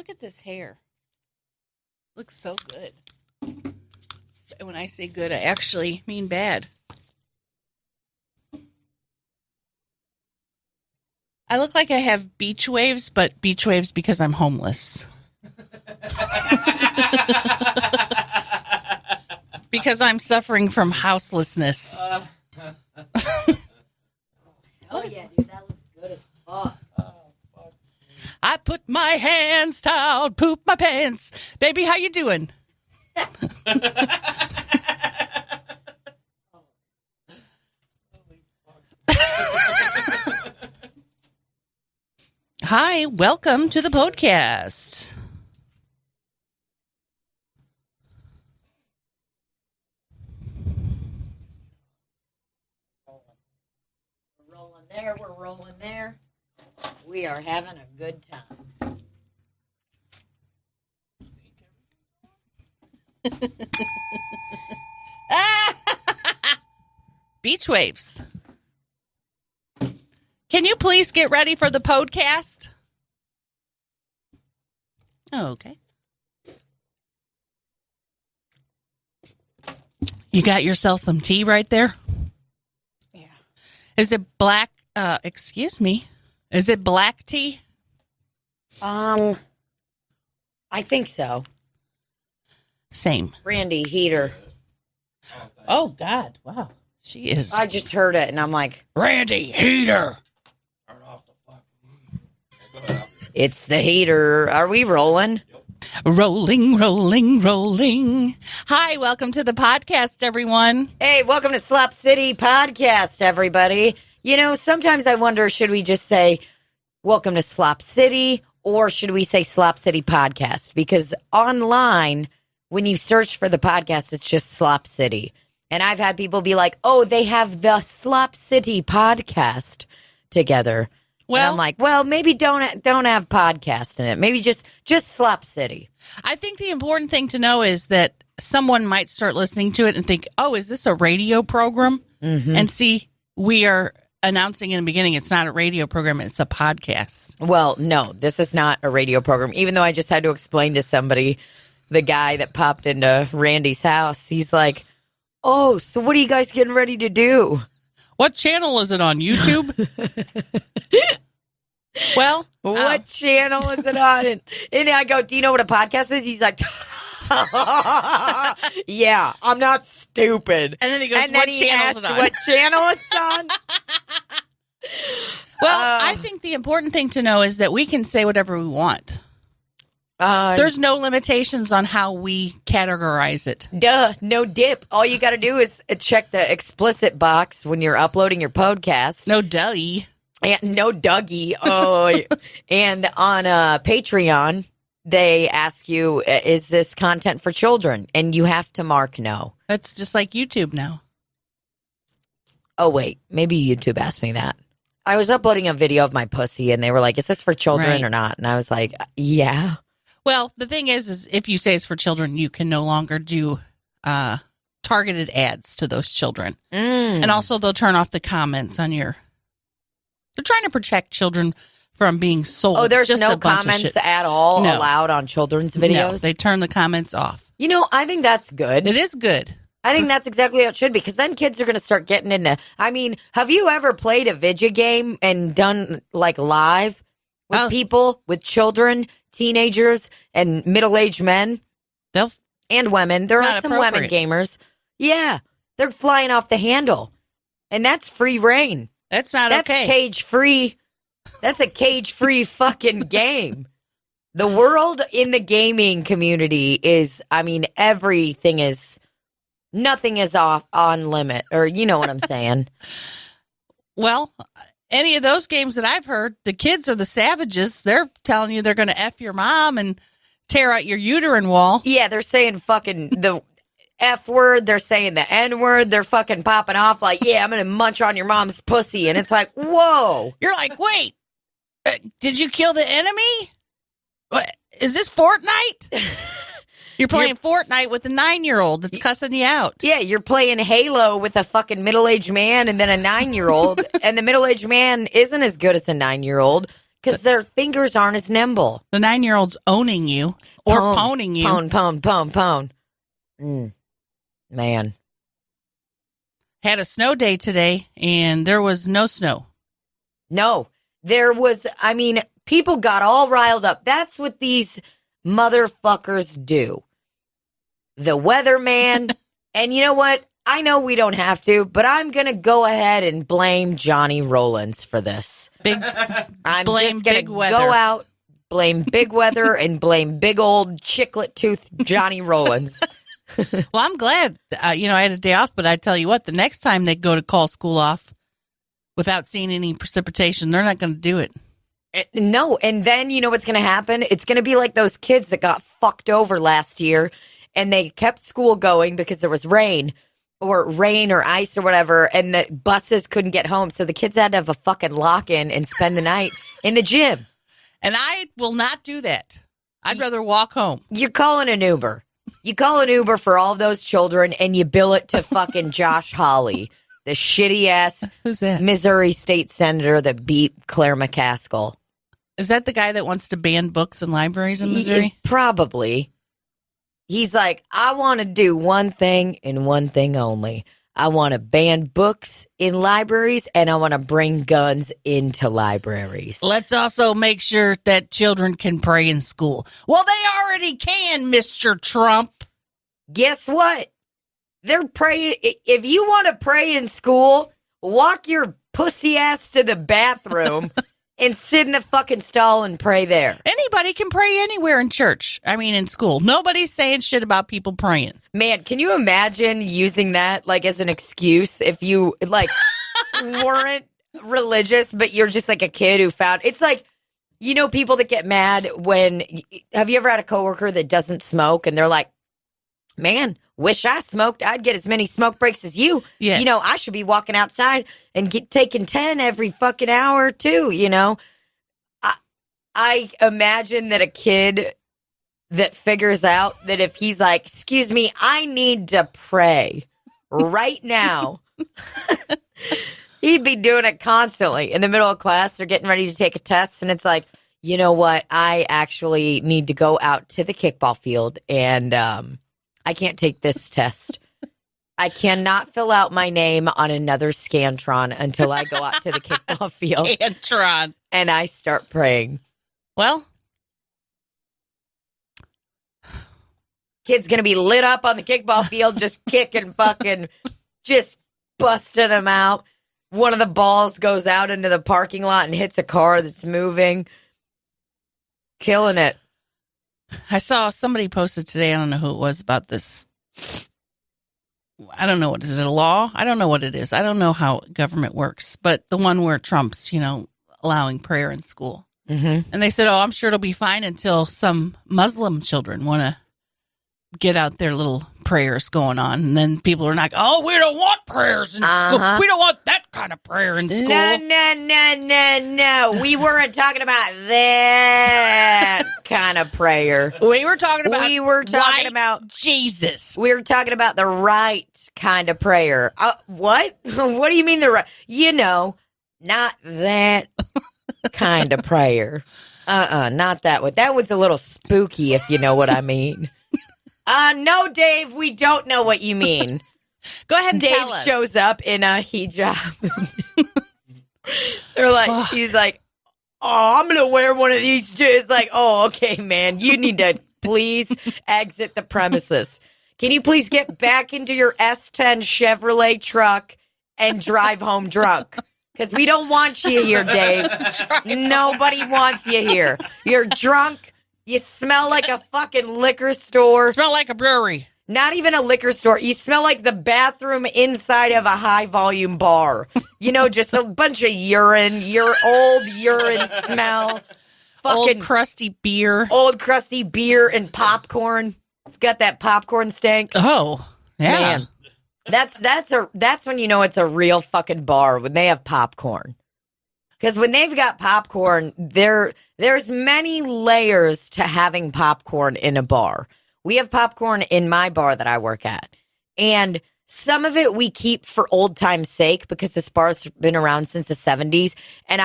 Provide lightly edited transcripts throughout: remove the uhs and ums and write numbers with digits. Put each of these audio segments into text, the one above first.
Look at this hair. Looks so good. And when I say good, I actually mean bad. I look like I have beach waves, but beach waves because I'm homeless. Because I'm suffering from houselessness. Hell yeah, dude. That looks good as fuck. I put my hands down, poop my pants. Baby, how you doing? Hi, welcome to the podcast. We're rolling there. We're rolling there. We are having a good time. Beach waves. Can you please get ready for the podcast? Oh, okay. You got yourself some tea right there? Yeah. Is it black? Excuse me. Is it black tea? I think so. Same. Brandy heater. Oh, God. Wow. She is. I just heard it, and I'm like, Randy Heater. it's the heater. Are we rolling? Rolling, rolling, rolling. Hi, welcome to the podcast, everyone. Hey, welcome to Slop City podcast, everybody. You know, sometimes I wonder, should we just say, welcome to Slop City, or should we say Slop City podcast? Because online, when you search for the podcast, it's just Slop City. And I've had people be like, oh, they have the Slop City podcast together. Well, and I'm like, well, maybe don't have podcast in it. Maybe just Slop City. I think the important thing to know is that someone might start listening to it and think, oh, is this a radio program? Mm-hmm. And see, we are announcing in the beginning it's not a radio program, it's a podcast. Well, no, this is not a radio program. Even though I just had to explain to somebody, the guy that popped into Randy's house, he's like, oh, so what are you guys getting ready to do? What channel is it on? YouTube? Well, what channel is it on? And I go, do you know what a podcast is? He's like, yeah, I'm not stupid. And then he goes, what channel is it on? What channel it's on? Well, I think the important thing to know is that we can say whatever we want. There's no limitations on how we categorize it. Duh, no dip. All you got to do is check the explicit box when you're uploading your podcast. No Dougie. And no Dougie. Oh, and on Patreon, they ask you, is this content for children? And you have to mark no. That's just like YouTube now. Oh, wait. Maybe YouTube asked me that. I was uploading a video of my pussy, and they were like, is this for children or not? And I was like, yeah. Well, the thing is if you say it's for children, you can no longer do targeted ads to those children. And also, they'll turn off the comments on your... They're trying to protect children from being sold. Oh, there's just no comments at all allowed on children's videos? No, they turn the comments off. You know, I think that's good. It is good. I think that's exactly how it should be, because then kids are going to start getting into... I mean, have you ever played a video game and done, like, live with people, with children, teenagers, and middle-aged men? And women. There are some women gamers. Yeah. They're flying off the handle. And that's free reign. That's not okay. That's cage-free. That's a cage-free fucking game. The world in the gaming community is, I mean, everything is... Nothing is off on limit, or you know what I'm saying. Well, any of those games that I've heard, the kids are the savages. They're telling you they're going to F your mom and tear out your uterine wall. Yeah, they're saying fucking the F word. They're saying the N word. They're fucking popping off like, yeah, I'm going to munch on your mom's pussy. And it's like, whoa. You're like, wait, did you kill the enemy? What, is this Fortnite? You're playing Fortnite with a 9-year-old that's cussing you out. Yeah, you're playing Halo with a fucking middle-aged man and then a 9-year-old. And the middle-aged man isn't as good as a 9-year-old because their fingers aren't as nimble. The 9-year-old's owning you or poning you. Pwn. Man. Had a snow day today, and there was no snow. No, there was, people got all riled up. That's what these motherfuckers do. The weatherman. And you know what? I know we don't have to, but I'm going to go ahead and blame Johnny Rollins for this. I'm just going to go out, blame big weather, and blame big old chiclet tooth Johnny Rollins. Well, I'm glad, I had a day off, but I tell you what, the next time they go to call school off without seeing any precipitation, they're not going to do it. No, and then you know what's going to happen? It's going to be like those kids that got fucked over last year, and they kept school going because there was rain or ice or whatever, and the buses couldn't get home, so the kids had to have a fucking lock-in and spend the night in the gym. And I will not do that. I'd rather walk home. You're calling an Uber. You call an Uber for all those children, and you bill it to fucking Josh Hawley, the shitty-ass Who's that? Missouri state senator that beat Claire McCaskill. Is that the guy that wants to ban books in libraries in Missouri? Probably. He's like, I want to do one thing and one thing only. I want to ban books in libraries, and I want to bring guns into libraries. Let's also make sure that children can pray in school. Well, they already can, Mr. Trump. Guess what? They're praying. If you want to pray in school, walk your pussy ass to the bathroom and sit in the fucking stall and pray there. Anybody can pray anywhere in church. In school. Nobody's saying shit about people praying. Man, can you imagine using that as an excuse if you weren't religious, but you're just like a kid who found it's like, people that get mad when have you ever had a coworker that doesn't smoke and they're like, man, wish I smoked. I'd get as many smoke breaks as you. Yes. I should be walking outside and taking 10 every fucking hour too, I imagine that a kid that figures out that if he's like, excuse me, I need to pray right now, he'd be doing it constantly. In the middle of class, they're getting ready to take a test, and it's like, you know what? I actually need to go out to the kickball field, and I can't take this test. I cannot fill out my name on another Scantron until I go out to the kickball field. Scantron. And I start praying. Well, kid's going to be lit up on the kickball field, just kicking fucking, just busting them out. One of the balls goes out into the parking lot and hits a car that's moving. Killing it. I saw somebody posted today, I don't know who it was, about this. I don't know, is it a law? I don't know what it is. I don't know how government works, but the one where Trump's, allowing prayer in school. Mm-hmm. And they said, oh, I'm sure it'll be fine until some Muslim children want to get out their little prayers going on. And then people are like, oh, we don't want prayers in school. We don't want that kind of prayer in school. No. We weren't talking about that kind of prayer. We were talking about Jesus. We were talking about the right kind of prayer. What? What do you mean the right? Not that kind of prayer. Not that one. That one's a little spooky, if you know what I mean. No, Dave, we don't know what you mean. Go ahead and Dave tell us. shows up in a hijab. They're like, Fuck. He's like, oh, I'm going to wear one of these too. It's like, oh, okay, man, you need to please exit the premises. Can you please get back into your S10 Chevrolet truck and drive home drunk? Because we don't want you here, Dave. Nobody wants you here. You're drunk. You smell like a fucking liquor store. Smell like a brewery. Not even a liquor store. You smell like the bathroom inside of a high-volume bar. Just a bunch of urine. Your old urine smell. Fucking old crusty beer. Old crusty beer and popcorn. It's got that popcorn stank. Oh, yeah. Man, that's when you know it's a real fucking bar, when they have popcorn. Because when they've got popcorn, there's many layers to having popcorn in a bar. We have popcorn in my bar that I work at. And some of it we keep for old time's sake because this bar's been around since the 70s. And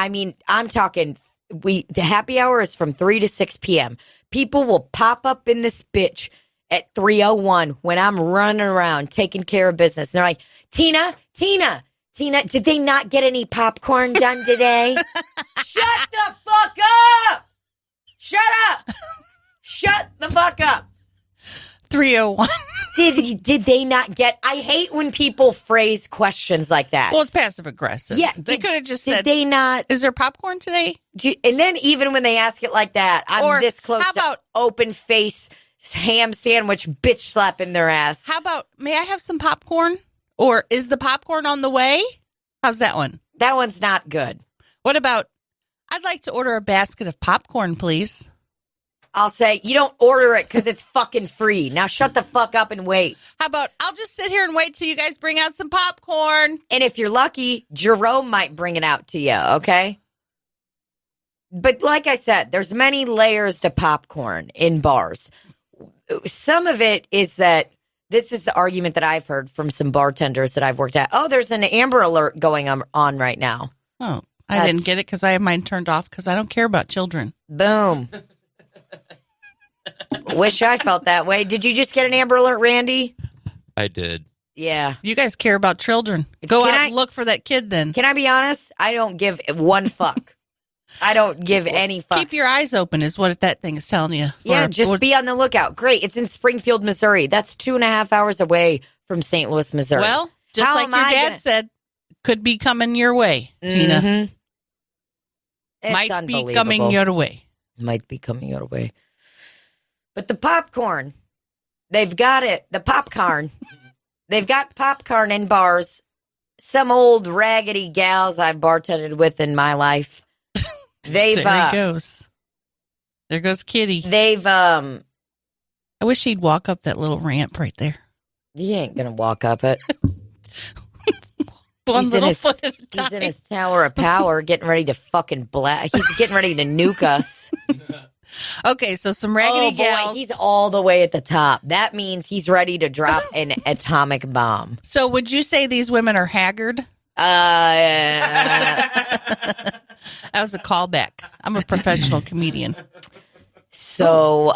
I'm talking the happy hour is from 3 to 6 p.m. People will pop up in this bitch at 3:01 when I'm running around taking care of business. And they're like, Tina, did they not get any popcorn done today? Shut the fuck up! Shut up! Shut the fuck up! 3:01. Did they not get? I hate when people phrase questions like that. Well, it's passive aggressive. Yeah, they could have just said, "Did they not? Is there popcorn today?" And then even when they ask it like that, I'm this close to open face ham sandwich bitch slapping their ass. How about, may I have some popcorn? Or is the popcorn on the way? How's that one? That one's not good. What about, I'd like to order a basket of popcorn, please. I'll say, you don't order it because it's fucking free. Now shut the fuck up and wait. How about, I'll just sit here and wait till you guys bring out some popcorn. And if you're lucky, Jerome might bring it out to you, okay? But like I said, there's many layers to popcorn in bars. Some of it is that, this is the argument that I've heard from some bartenders that I've worked at. Oh, there's an Amber Alert going on right now. Oh, I didn't get it because I have mine turned off because I don't care about children. Boom. Wish I felt that way. Did you just get an Amber Alert, Randy? I did. Yeah. You guys care about children. Go out and look for that kid then. Can I be honest? I don't give one fuck. I don't give any fucks. Keep your eyes open is what that thing is telling you. Yeah, just be on the lookout. Great. It's in Springfield, Missouri. That's 2.5 hours away from St. Louis, Missouri. Well, just like your dad said, could be coming your way, Tina. Might be coming your way. Might be coming your way. But the popcorn, they've got it. The popcorn. They've got popcorn in bars. Some old raggedy gals I've bartended with in my life. There he goes. There goes Kitty. I wish he'd walk up that little ramp right there. He ain't gonna walk up it. One little foot at a time. He's in his tower of power, getting ready to fucking blast. He's getting ready to nuke us. Okay, so some raggedy gals. He's all the way at the top. That means he's ready to drop an atomic bomb. So, would you say these women are haggard? That was a callback. I'm a professional comedian. So,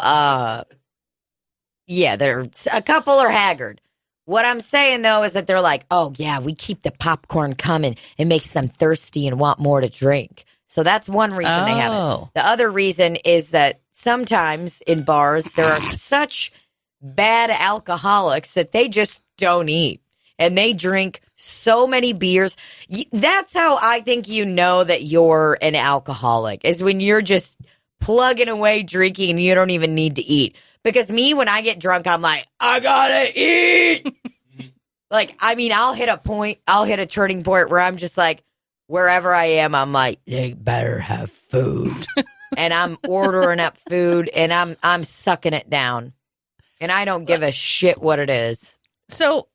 yeah, a couple are haggard. What I'm saying, though, is that they're like, oh, yeah, we keep the popcorn coming. It makes them thirsty and want more to drink. So that's one reason they have it. The other reason is that sometimes in bars, there are such bad alcoholics that they just don't eat. And they drink so many beers. That's how I think you know that you're an alcoholic, is when you're just plugging away drinking and you don't even need to eat. Because me, when I get drunk, I'm like, I gotta eat. I'll hit a turning point where I'm just like, wherever I am, I'm like, they better have food. And I'm ordering up food and I'm sucking it down. And I don't give a shit what it is. So,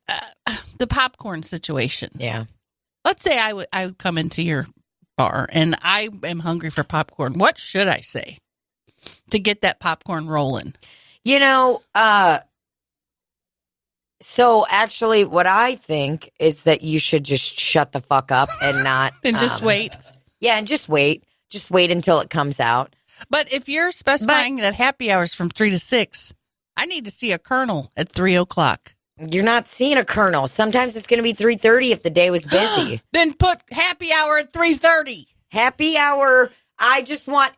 the popcorn situation. Yeah. Let's say I would come into your bar and I am hungry for popcorn. What should I say to get that popcorn rolling? So actually what I think is that you should just shut the fuck up and not. And just wait. Yeah, and just wait. Just wait until it comes out. But if you're specifying that happy hours from 3 to 6, I need to see a Colonel at 3:00. You're not seeing a Colonel. Sometimes it's going to be 3:30 if the day was busy. Then put happy hour at 3:30. Happy hour. I just want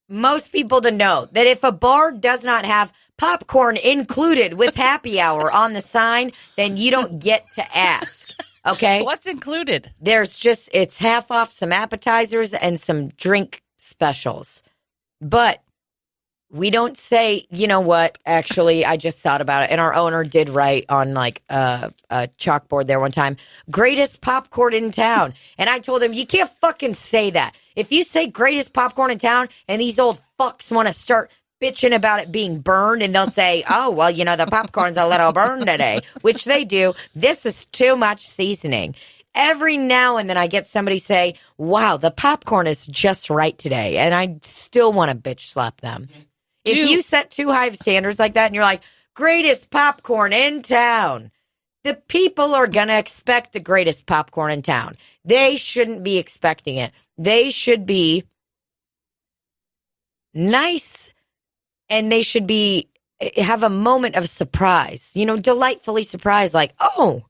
most people to know that if a bar does not have popcorn included with happy hour on the sign, then you don't get to ask. Okay? What's included? It's half off some appetizers and some drink specials. But we don't say, you know what, actually, I just thought about it. And our owner did write on a chalkboard there one time, greatest popcorn in town. And I told him, you can't fucking say that. If you say greatest popcorn in town and these old fucks want to start bitching about it being burned and they'll say, oh, well, the popcorn's a little burned today, which they do. This is too much seasoning. Every now and then I get somebody say, wow, the popcorn is just right today. And I still want to bitch slap them. If you set too high of standards like that and you're like, greatest popcorn in town, the people are going to expect the greatest popcorn in town. They shouldn't be expecting it. They should be nice, and they should have a moment of surprise, delightfully surprised, like, oh,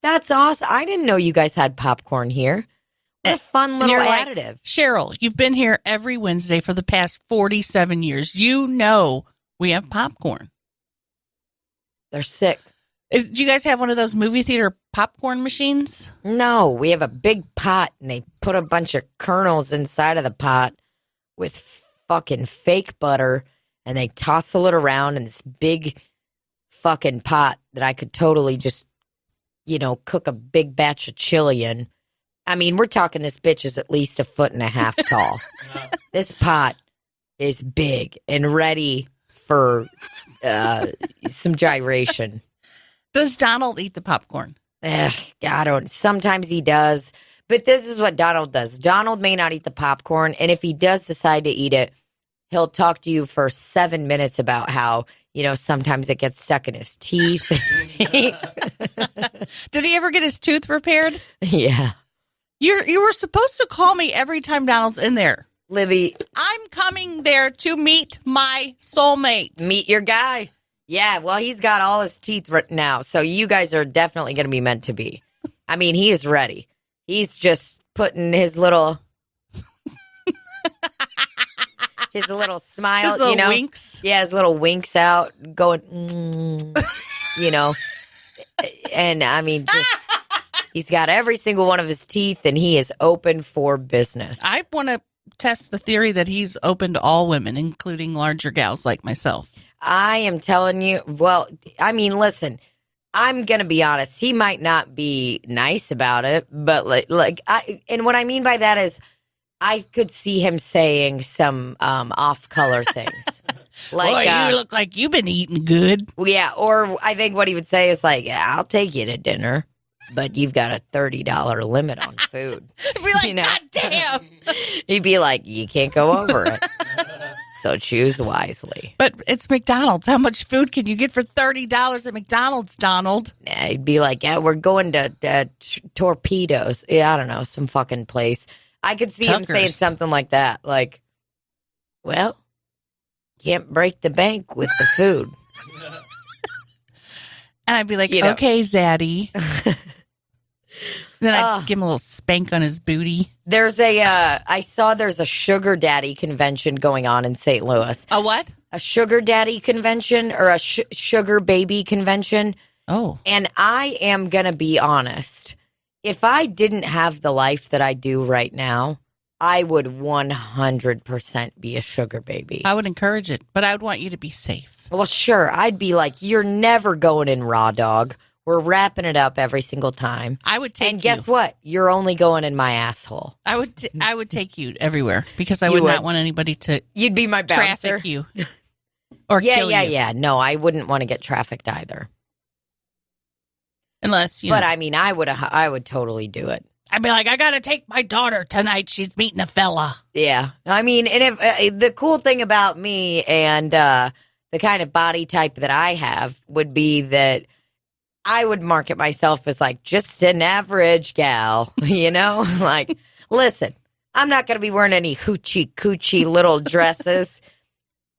that's awesome. I didn't know you guys had popcorn here. What a fun little additive. Like, Cheryl, you've been here every Wednesday for the past 47 years. You know we have popcorn. They're sick. Do you guys have one of those movie theater popcorn machines? No, we have a big pot, and they put a bunch of kernels inside of the pot with fucking fake butter, and they tossle it around in this big fucking pot that I could totally just, cook a big batch of chili in. I mean, we're talking this bitch is at least 1.5 feet tall. This pot is big and ready for some gyration. Does Donald eat the popcorn? I don't. Sometimes he does. But this is what Donald does. Donald may not eat the popcorn. And if he does decide to eat it, he'll talk to you for 7 minutes about how, sometimes it gets stuck in his teeth. Did he ever get his tooth repaired? Yeah. You were supposed to call me every time Donald's in there. Libby. I'm coming there to meet my soulmate. Meet your guy. Yeah, well, he's got all his teeth now, so you guys are definitely going to be meant to be. I mean, he is ready. He's just putting his little... his little smile, his little winks. Yeah, his little winks out, going, And, I mean, just... He's got every single one of his teeth, and he is open for business. I want to test the theory that he's open to all women, including larger gals like myself. I am telling you, well, I mean, listen, I'm going to be honest. He might not be nice about it, but and what I mean by that is I could see him saying some off-color things. Like, boy, you look like you've been eating good. Yeah, or I think what he would say is like, I'll take you to dinner. But you've got a $30 limit on food. He'd be like, God damn. He'd be like, you can't go over it. So choose wisely. But it's McDonald's. How much food can you get for $30 at McDonald's, Donald? He'd be like, yeah, we're going to Torpedoes. Yeah, I don't know, some fucking place. I could see him saying something like that. Like, well, can't break the bank with the food. And I'd be like, okay, Zaddy. Then I'd just give him a little spank on his booty. I saw there's a sugar daddy convention going on in St. Louis. A what? A sugar daddy convention or a sugar baby convention. Oh. And I am going to be honest. If I didn't have the life that I do right now, I would 100% be a sugar baby. I would encourage it, but I would want you to be safe. Well, sure. I'd be like, you're never going in raw dog. We're wrapping it up every single time. I would take you. And guess what? You're only going in my asshole. I would take you everywhere because I would not want anybody to You'd be my bouncer. Traffic you. Or kill you. Yeah. No, I wouldn't want to get trafficked either. Unless, But I mean, I would totally do it. I'd be like, I got to take my daughter tonight. She's meeting a fella. Yeah. I mean, and if the cool thing about me and the kind of body type that I have would be that I would market myself as like just an average gal, like, listen, I'm not going to be wearing any hoochie coochie little dresses.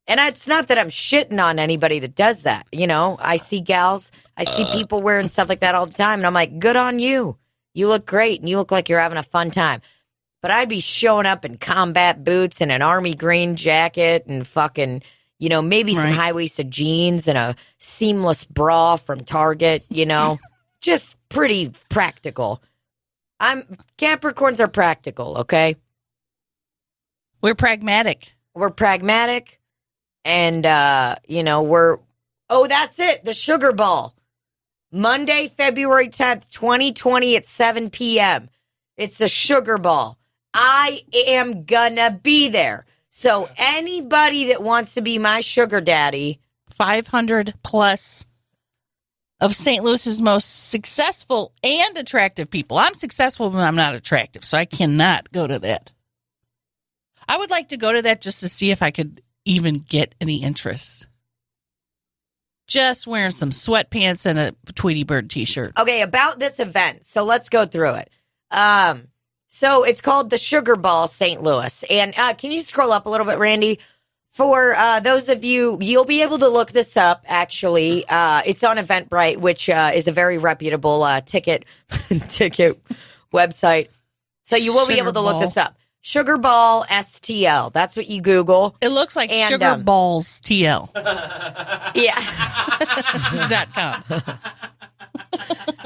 And it's not that I'm shitting on anybody that does that. I see gals, I see people wearing stuff like that all the time. And I'm like, good on you. You look great and you look like you're having a fun time. But I'd be showing up in combat boots and an army green jacket and fucking, maybe some high-waisted jeans and a seamless bra from Target, just pretty practical. Capricorns are practical, okay? We're pragmatic. We're pragmatic. And, that's it. The Sugar Ball. Monday, February 10th, 2020 at 7 p.m. It's the Sugar Ball. I am gonna be there. So anybody that wants to be my sugar daddy, 500 plus of St. Louis's most successful and attractive people. I'm successful, but I'm not attractive, so I cannot go to that. I would like to go to that just to see if I could even get any interest. Just wearing some sweatpants and a Tweety Bird t-shirt. Okay, about this event. So let's go through it. So it's called the Sugar Ball St. Louis. And can you scroll up a little bit, Randy? For those of you, you'll be able to look this up, actually. It's on Eventbrite, which is a very reputable ticket website. So you will be able to look this up. Sugar Ball STL. That's what you Google. It looks like Sugar Balls TL. Yeah. .com.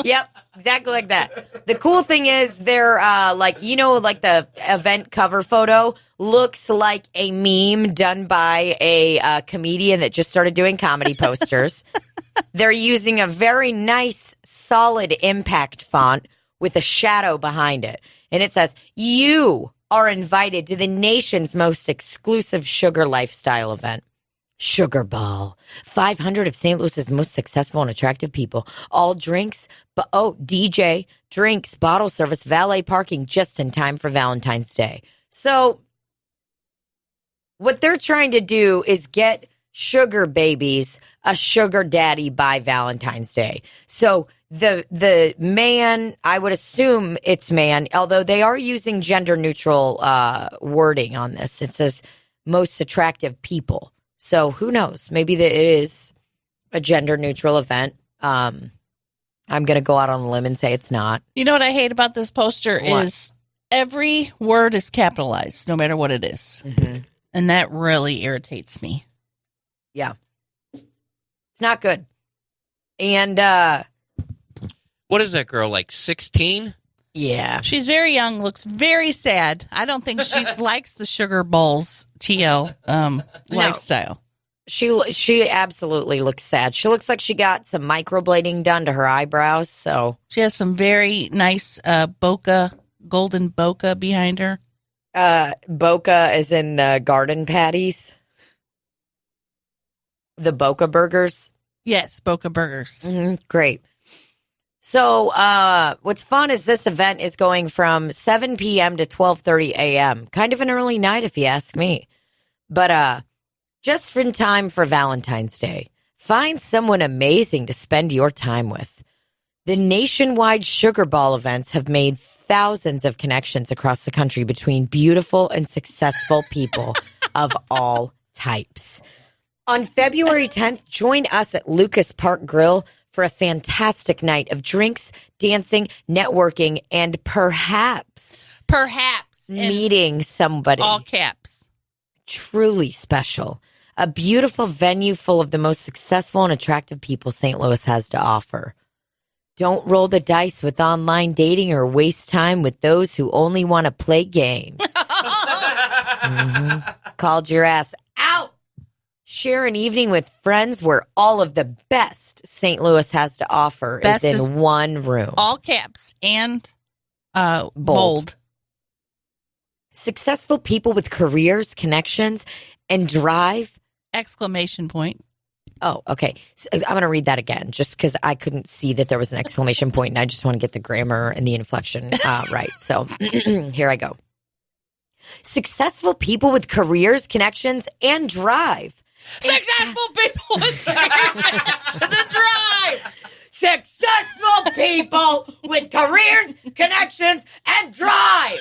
Yep, exactly like that. The cool thing is they're like the event cover photo looks like a meme done by a comedian that just started doing comedy posters. They're using a very nice, solid impact font with a shadow behind it. And it says, "You are invited to the nation's most exclusive sugar lifestyle event. Sugar Ball. 500 of St. Louis's most successful and attractive people. All drinks, DJ, drinks, bottle service, valet parking, just in time for Valentine's Day." So what they're trying to do is get sugar babies a sugar daddy by Valentine's Day. So the man, I would assume it's man, although they are using gender neutral wording on this. It says most attractive people. So who knows? Maybe it is a gender neutral event. I'm going to go out on a limb and say it's not. You know what I hate about this poster is every word is capitalized, no matter what it is. Mm-hmm. And that really irritates me. Yeah. It's not good. And what is that girl, like 16? yeah. She's very young, looks very sad. I don't think she likes the Sugar Balls TL lifestyle. She absolutely looks sad. She looks like she got some microblading done to her eyebrows. So she has some very nice golden bokeh behind her. Bokeh is in the garden patties. The Bokeh burgers. Yes, bokeh burgers. Mm-hmm, great. So what's fun is this event is going from 7 p.m. to 12:30 a.m. Kind of an early night, if you ask me. But just in time for Valentine's Day. Find someone amazing to spend your time with. The nationwide Sugar Ball events have made thousands of connections across the country between beautiful and successful people of all types. On February 10th, join us at Lucas Park Grill for a fantastic night of drinks, dancing, networking, and perhaps meeting somebody. All caps. Truly special. A beautiful venue full of the most successful and attractive people St. Louis has to offer. Don't roll the dice with online dating or waste time with those who only want to play games. Called your ass out. Share an evening with friends where all of the best St. Louis has to offer is in one room. All caps and bold. Successful people with careers, connections, and drive. Exclamation point. Oh, okay. So I'm going to read that again just because I couldn't see that there was an exclamation point, and I just want to get the grammar and the inflection right. So here I go. Successful people with careers, connections, and drive. Successful people with careers and drive. Successful people with careers, connections, and drive.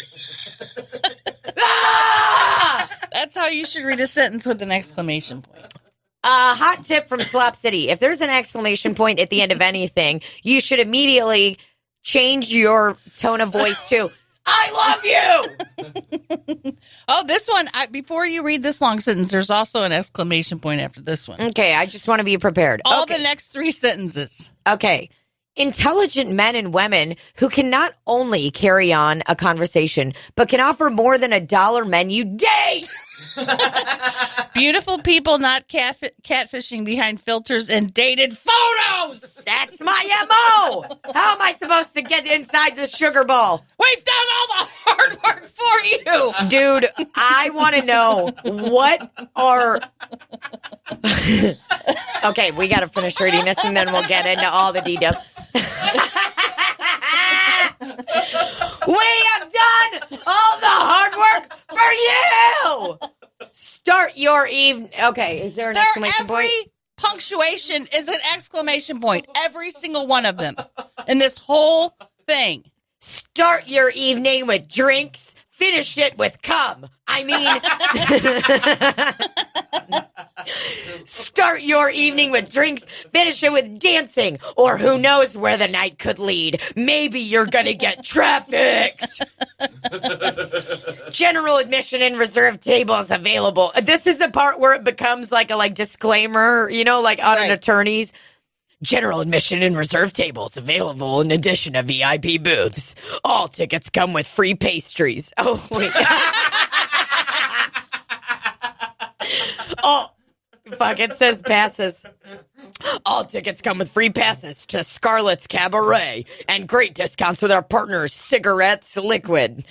That's how you should read a sentence with an exclamation point. Hot tip from Slop City. If there's an exclamation point at the end of anything, you should immediately change your tone of voice to, "I love you." Oh, this one, before you read this long sentence, there's also an exclamation point after this one. Okay, I just want to be prepared. All the next three sentences. Okay. Intelligent men and women who can not only carry on a conversation, but can offer more than $1 menu date. Beautiful people not catfishing behind filters and dated photos. That's my MO. How am I supposed to get inside the sugar ball? We've done all the hard work for you. Dude, I want to know what are... Okay, we got to finish reading this and then we'll get into all the details. We have done all the hard work for you. Start your evening. Okay, is there an exclamation point? Every punctuation is an exclamation point. Every single one of them in this whole thing. Start your evening with drinks, finish it with cum. I mean, start your evening with drinks, finish it with dancing, or who knows where the night could lead. Maybe you're gonna get trafficked. General admission and reserved tables available. This is the part where it becomes like a disclaimer, like on an attorney's. General admission and reserved tables available in addition to VIP booths. All tickets come with free pastries. Oh, wait. Oh, fuck, it says passes. All tickets come with free passes to Scarlett's Cabaret and great discounts with our partners, Cigarettes Liquid.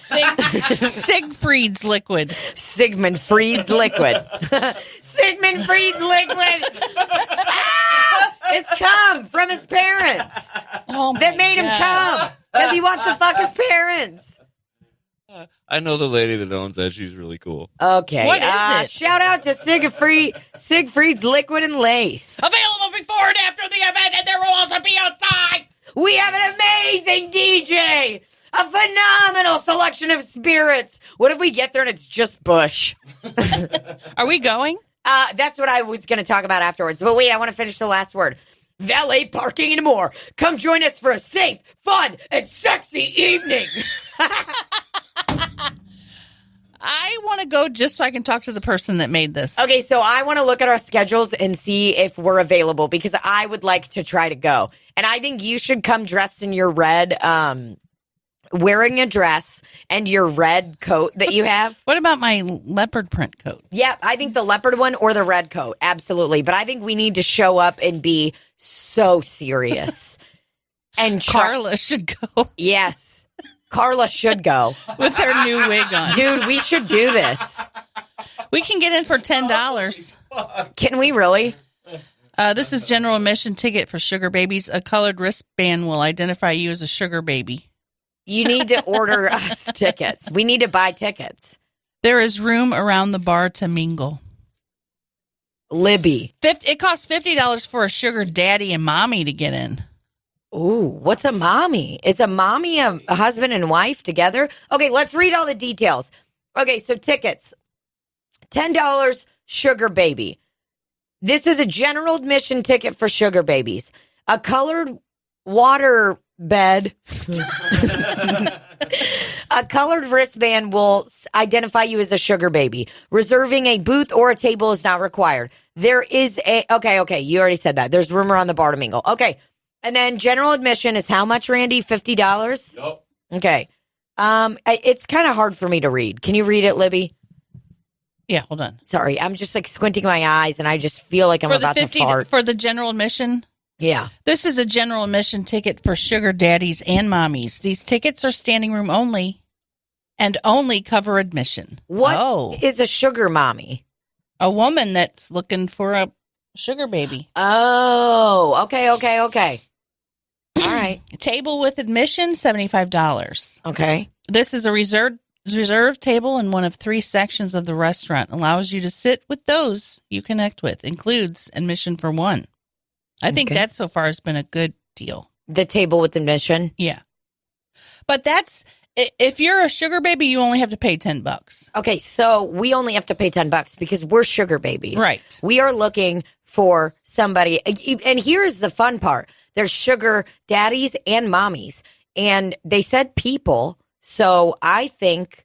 Siegfried's Liquid. Sigmund Freed's Liquid. Sigmund Freed's Liquid. It's cum from his parents that made him cum because he wants to fuck his parents. I know the lady that owns that. She's really cool. Okay. What is it? Shout out to Siegfried's Liquid and Lace. Available before and after the event, and there will also be outside. We have an amazing DJ. A phenomenal selection of spirits. What if we get there and it's just Bush? Are we going? That's what I was going to talk about afterwards. But wait, I want to finish the last word. Valet parking and more. Come join us for a safe, fun, and sexy evening. I want to go just so I can talk to the person that made this. Okay, so I want to look at our schedules and see if we're available because I would like to try to go. And I think you should come dressed in your red, wearing a dress and your red coat that you have. What about my leopard print coat? Yeah, I think the leopard one or the red coat. Absolutely. But I think we need to show up and be so serious. And Carla should go Yes. Carla should go. with her new wig on. Dude, we should do this. We can get in for $10. Can we really? This is general admission ticket for sugar babies. A colored wristband will identify you as a sugar baby. You need to order us tickets. We need to buy tickets. There is room around the bar to mingle. Libby. It costs $50 for a sugar daddy and mommy to get in. Ooh, what's a mommy? Is a mommy a husband and wife together? Okay, let's read all the details. Okay, so tickets. $10 sugar baby. This is a general admission ticket for sugar babies. A colored water bed. A colored wristband will identify you as a sugar baby. Reserving a booth or a table is not required. There is okay, you already said that. There's room around the bar to mingle. Okay. And then general admission is how much, Randy? $50? Yep. Okay. It's kind of hard for me to read. Can you read it, Libby? Yeah, hold on. Sorry, I'm just squinting my eyes and I just feel like I'm about to fart. For the general admission? Yeah. This is a general admission ticket for sugar daddies and mommies. These tickets are standing room only and only cover admission. What is a sugar mommy? A woman that's looking for a sugar baby. Oh, okay. All right. Table with admission, $75. Okay. This is a reserved table in one of 3 sections of the restaurant. Allows you to sit with those you connect with. Includes admission for one. I think that so far has been a good deal. The table with admission? Yeah. But if you're a sugar baby, you only have to pay $10. Okay, so we only have to pay $10 because we're sugar babies. Right. We are looking for somebody. And here's the fun part. There's sugar daddies and mommies. And they said people. So I think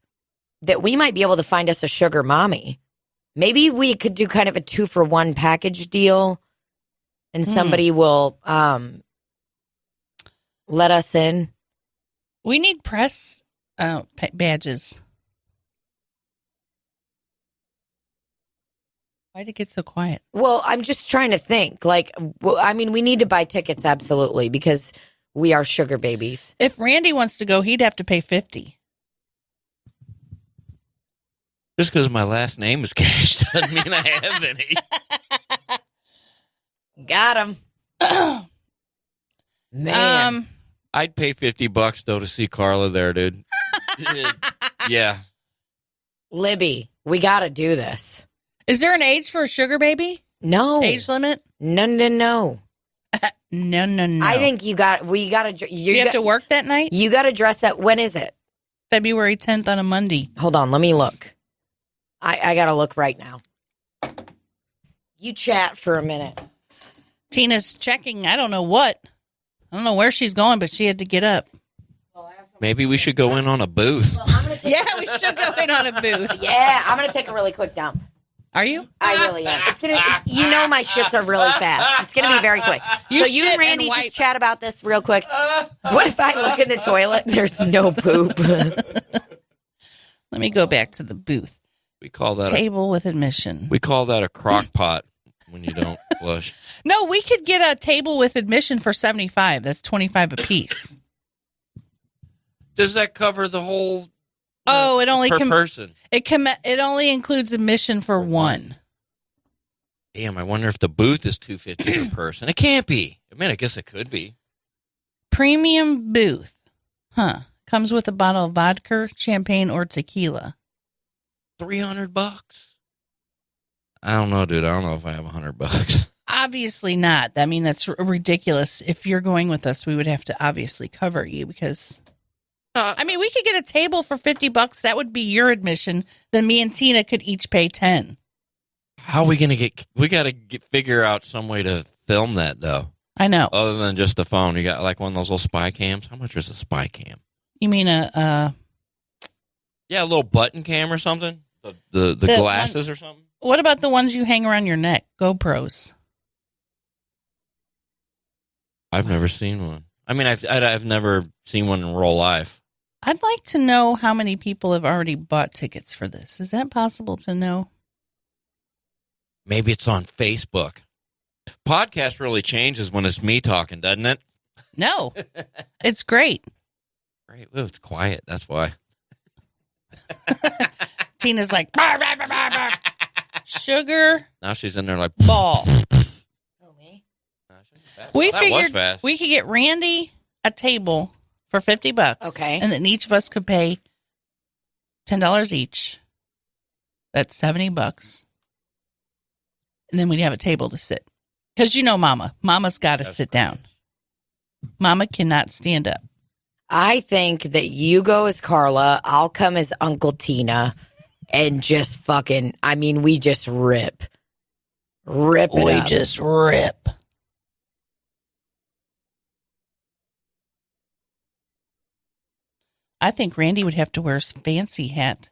that we might be able to find us a sugar mommy. Maybe we could do kind of a 2-for-1 package deal. And somebody will let us in. We need press badges. Why'd it get so quiet? Well, I'm just trying to think. We need to buy tickets, absolutely, because we are sugar babies. If Randy wants to go, he'd have to pay $50. Just because my last name is Cash doesn't mean I have any. Got him. Man. I'd pay $50 though to see Carla there, dude. Yeah. Libby, we got to do this. Is there an age for a sugar baby? No. Age limit? No. No. I think we got to. Do you have to work that night? You got to dress up. When is it? February 10th on a Monday. Hold on, let me look. I got to look right now. You chat for a minute. Tina's checking. I don't know what. I don't know where she's going, but she had to get up. Maybe we should go in on a booth. Yeah, we should go in on a booth. Yeah, I'm going to take a really quick dump. Are you? I really am. You know my shits are really fast. It's going to be very quick. So you and Randy just chat about this real quick. What if I look in the toilet and there's no poop? Let me go back to the booth. We call that table with admission. We call that a crock pot when you don't flush. No, we could get a table with admission for $75. That's $25 a piece. Does that cover the whole? It only per person. It only includes admission for one. Damn, I wonder if the booth is $250 per person. It can't be. I mean, I guess it could be. Premium booth, comes with a bottle of vodka, champagne, or tequila. $300. I don't know, dude. I don't know if I have $100. Obviously not. I mean, that's ridiculous. If you're going with us, we would have to obviously cover you because. I mean, we could get a table for $50. That would be your admission. Then me and Tina could each pay $10. How are we going to get? We got to figure out some way to film that, though. I know. Other than just the phone, you got like one of those little spy cams. How much is a spy cam? You mean Yeah, a little button cam or something. The glasses or something. What about the ones you hang around your neck? GoPros. I've never seen one. I mean, I've never seen one in real life. I'd like to know how many people have already bought tickets for this. Is that possible to know? Maybe it's on Facebook. Podcast really changes when it's me talking, doesn't it? No. It's great. Great. Well, it's quiet. That's why. Tina's like, bah, bah, bah, bah, bah. Sugar. Now she's in there like, ball. Oh, me? We figured we could get Randy a table for $50. Okay. And then each of us could pay $10 each. That's $70. And then we'd have a table to sit. Because you know Mama's got to sit down. Mama cannot stand up. I think that you go as Carla, I'll come as Uncle Tina, and just fucking, I mean, we just rip. Rip it up. We just rip. I think Randy would have to wear a fancy hat.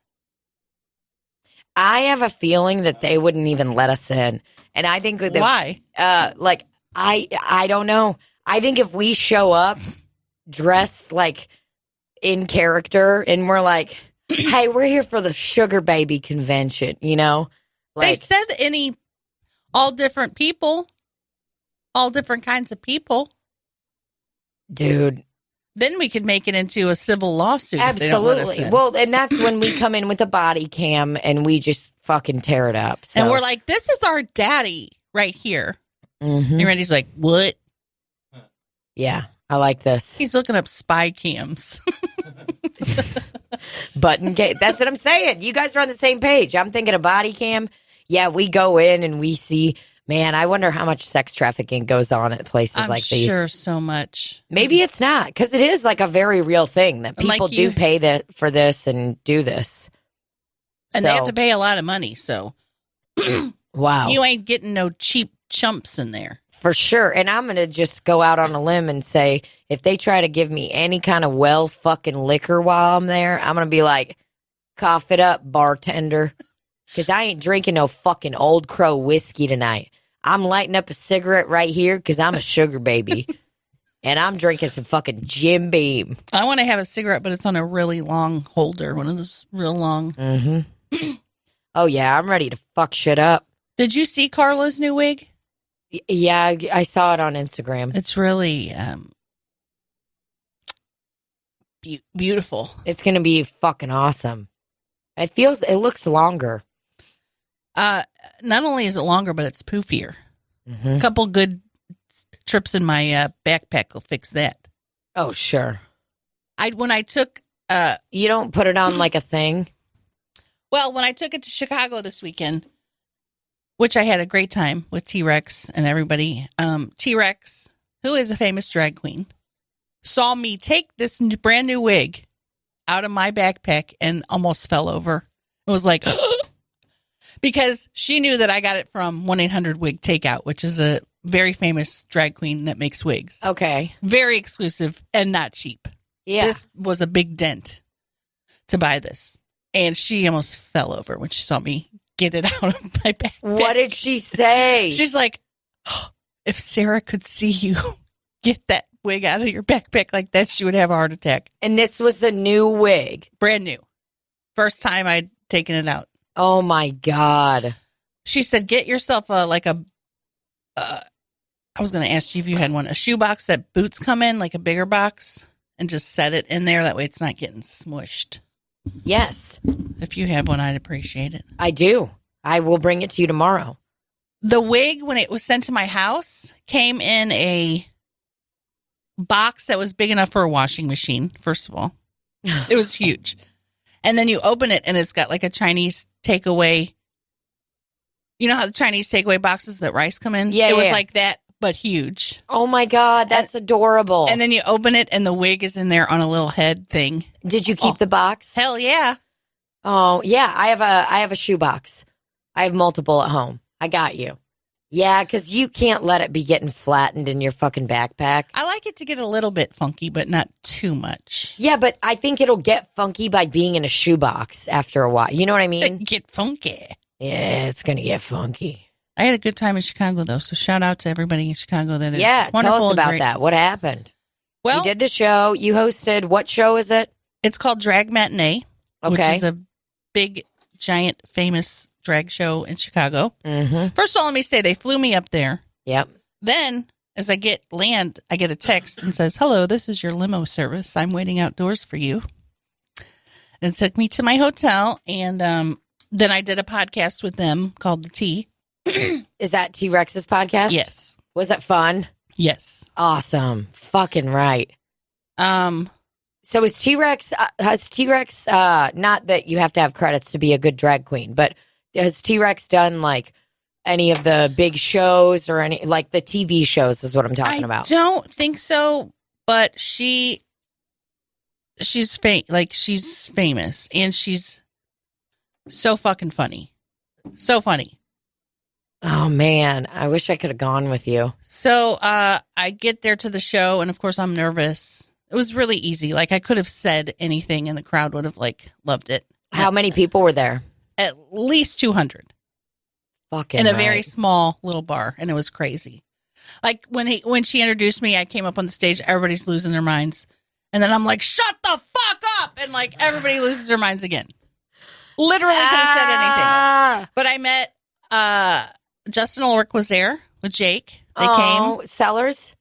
I have a feeling that they wouldn't even let us in. And I think that why? I don't know. I think if we show up dressed like in character and we're like, hey, we're here for the sugar baby convention, you know? Like, they said all different people, all different kinds of people. Dude. Then we could make it into a civil lawsuit. Absolutely. Well, and that's when we come in with a body cam and we just fucking tear it up. So. And we're like, this is our daddy right here. Mm-hmm. And Randy's like, what? Yeah, I like this. He's looking up spy cams. Button cam. That's what I'm saying. You guys are on the same page. I'm thinking a body cam. Yeah, we go in and we see. Man, I wonder how much sex trafficking goes on at places like these. I'm sure so much. Maybe it's not, because it is like a very real thing that people do pay for this and do this. And they have to pay a lot of money, so. Wow. You ain't getting no cheap chumps in there. For sure. And I'm going to just go out on a limb and say, if they try to give me any kind of fucking liquor while I'm there, I'm going to be like, cough it up, bartender. Because I ain't drinking no fucking Old Crow whiskey tonight. I'm lighting up a cigarette right here because I'm a sugar baby. And I'm drinking some fucking Jim Beam. I want to have a cigarette, but it's on a really long holder. One of those real long. Mm-hmm. Oh, yeah. I'm ready to fuck shit up. Did you see Carla's new wig? Yeah, I saw it on Instagram. It's really beautiful. It's going to be fucking awesome. It looks longer. Not only is it longer, but it's poofier. Mm-hmm. A couple good trips in my backpack will fix that. Oh, sure. When I took you don't put it on like a thing? Well, when I took it to Chicago this weekend, which I had a great time with T-Rex and everybody. T-Rex, who is a famous drag queen, saw me take this brand new wig out of my backpack and almost fell over. It was like, because she knew that I got it from 1-800-WIG Takeout, which is a very famous drag queen that makes wigs. Okay. Very exclusive and not cheap. Yeah. This was a big dent to buy this. And she almost fell over when she saw me get it out of my backpack. What did she say? She's like, oh, if Sarah could see you get that wig out of your backpack like that, she would have a heart attack. And this was a new wig. Brand new. First time I'd taken it out. Oh, my God. She said, get yourself I was going to ask you if you had one, a shoebox that boots come in, like a bigger box, and just set it in there. That way it's not getting smushed. Yes. If you have one, I'd appreciate it. I do. I will bring it to you tomorrow. The wig, when it was sent to my house, came in a box that was big enough for a washing machine, first of all. It was huge. And then you open it, and it's got like a Chinese takeaway. You know how the Chinese takeaway boxes that rice come in? Yeah, it was yeah. like that, but huge. Oh, my God. That's adorable. And then you open it, and the wig is in there on a little head thing. Did you keep the box? Hell yeah. Oh, yeah. I have a shoebox. I have multiple at home. I got you. Yeah, because you can't let it be getting flattened in your fucking backpack. I like it to get a little bit funky, but not too much. Yeah, but I think it'll get funky by being in a shoebox after a while. You know what I mean? Get funky. Yeah, it's going to get funky. I had a good time in Chicago, though, so shout out to everybody in Chicago that is Yeah, wonderful. tell us and about great. that. What happened? Well, You did the show. You hosted. What show is it? it's called Drag Matinee, which Okay. is a big, giant, famous drag show in Chicago. Mm-hmm. First of all, let me say they flew me up there. Yep. Then, as I get a text and says, "Hello, this is your limo service. I'm waiting outdoors for you." And it took me to my hotel, and then I did a podcast with them called The Tea. Is that T-Rex's podcast? Yes. Was it fun? Yes. Awesome. Fucking right. So is T-Rex, has T-Rex, not that you have to have credits to be a good drag queen, but has T-Rex done like any of the big shows or any, like the TV shows is what I'm talking about? I don't think so, but she's she's famous and she's so fucking funny. So funny. Oh man, I wish I could have gone with you. So I get there to the show and of course I'm nervous. It was really easy. Like I could have said anything and the crowd would have like loved it. How many people were there? At least 200 Fucking in a right. very small little bar, and it was crazy. Like when she introduced me, I came up on the stage, everybody's losing their minds. And then I'm like, shut the fuck up! And like everybody loses their minds again. Literally could have said anything. But I met Justin Ulrich was there with Jake. They came. Sellers?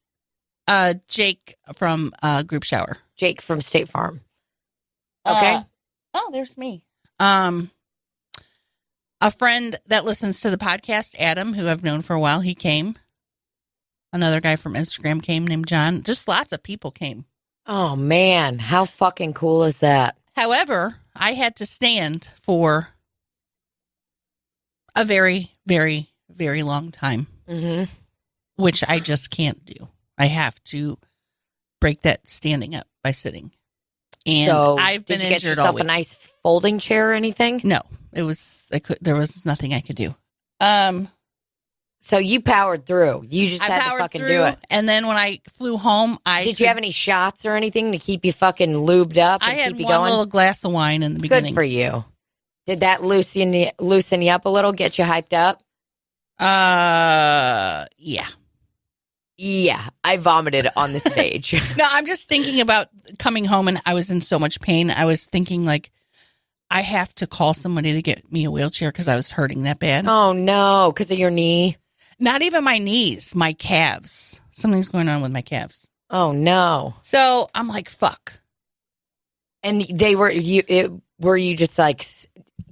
Jake from Group Shower. Jake from State Farm. Okay. There's me. A friend that listens to the podcast, Adam, who I've known for a while, he came. Another guy from Instagram came named John. Just lots of people came. Oh man, how fucking cool is that? However, I had to stand for a very, very, very long time, which I just can't do. I have to break that standing up by sitting. And so I've been did you injured get yourself all week. a nice folding chair or anything? No, there was nothing I could do. So you powered through. You just I had to powered fucking through, do it. and then when I flew home, Did you have any shots or anything to keep you fucking lubed up and I had keep you one going? little glass of wine in the Good beginning. for you. Did that loosen you up a little, get you hyped up? Yeah. Yeah, I vomited on the stage. No, I'm just thinking about coming home, and I was in so much pain. I was thinking, like, I have to call somebody to get me a wheelchair because I was hurting that bad. Oh, no, because of your knee? Not even my knees, my calves. Something's going on with my calves. Oh, no. So I'm like, fuck. And were you just like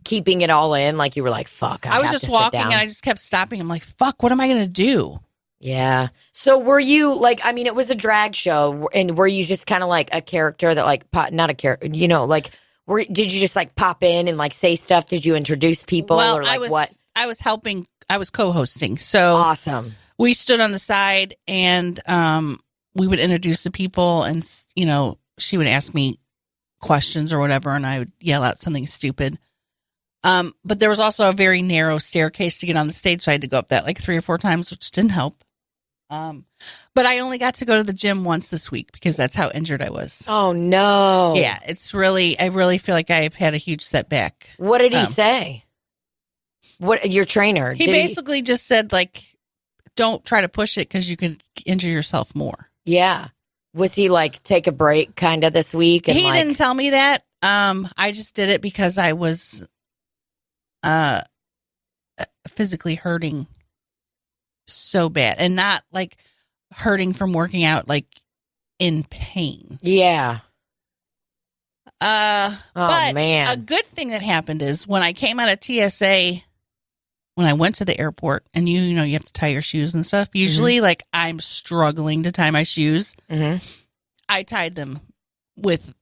keeping it all in? Like you were like, fuck, I was have just to sit walking, down. and I just kept stopping. I'm like, fuck, what am I going to do? Yeah. So were you like, I mean, it was a drag show, and were you just kind of like a character that like, not a character, you know, like, did you just like pop in and like say stuff? Did you introduce people Well, or like what? I was helping I was co-hosting. So Awesome. we stood on the side and we would introduce the people and, you know, she would ask me questions or whatever and I would yell out something stupid. But there was also a very narrow staircase to get on the stage. So I had to go up that like 3 or 4 times, which didn't help. But I only got to go to the gym once this week because that's how injured I was. Oh, no. Yeah, I really feel like I've had a huge setback. What did he say? What, your trainer? He basically just said, like, don't try to push it because you could injure yourself more. Yeah. Was he like, take a break kind of this week? And he didn't tell me that. I just did it because I was physically hurting so bad and not like hurting from working out, like in pain. Yeah. But man. a good thing that happened is when I came out of TSA, when I went to the airport and you know, you have to tie your shoes and stuff. Usually like I'm struggling to tie my shoes. Mm-hmm. I tied them with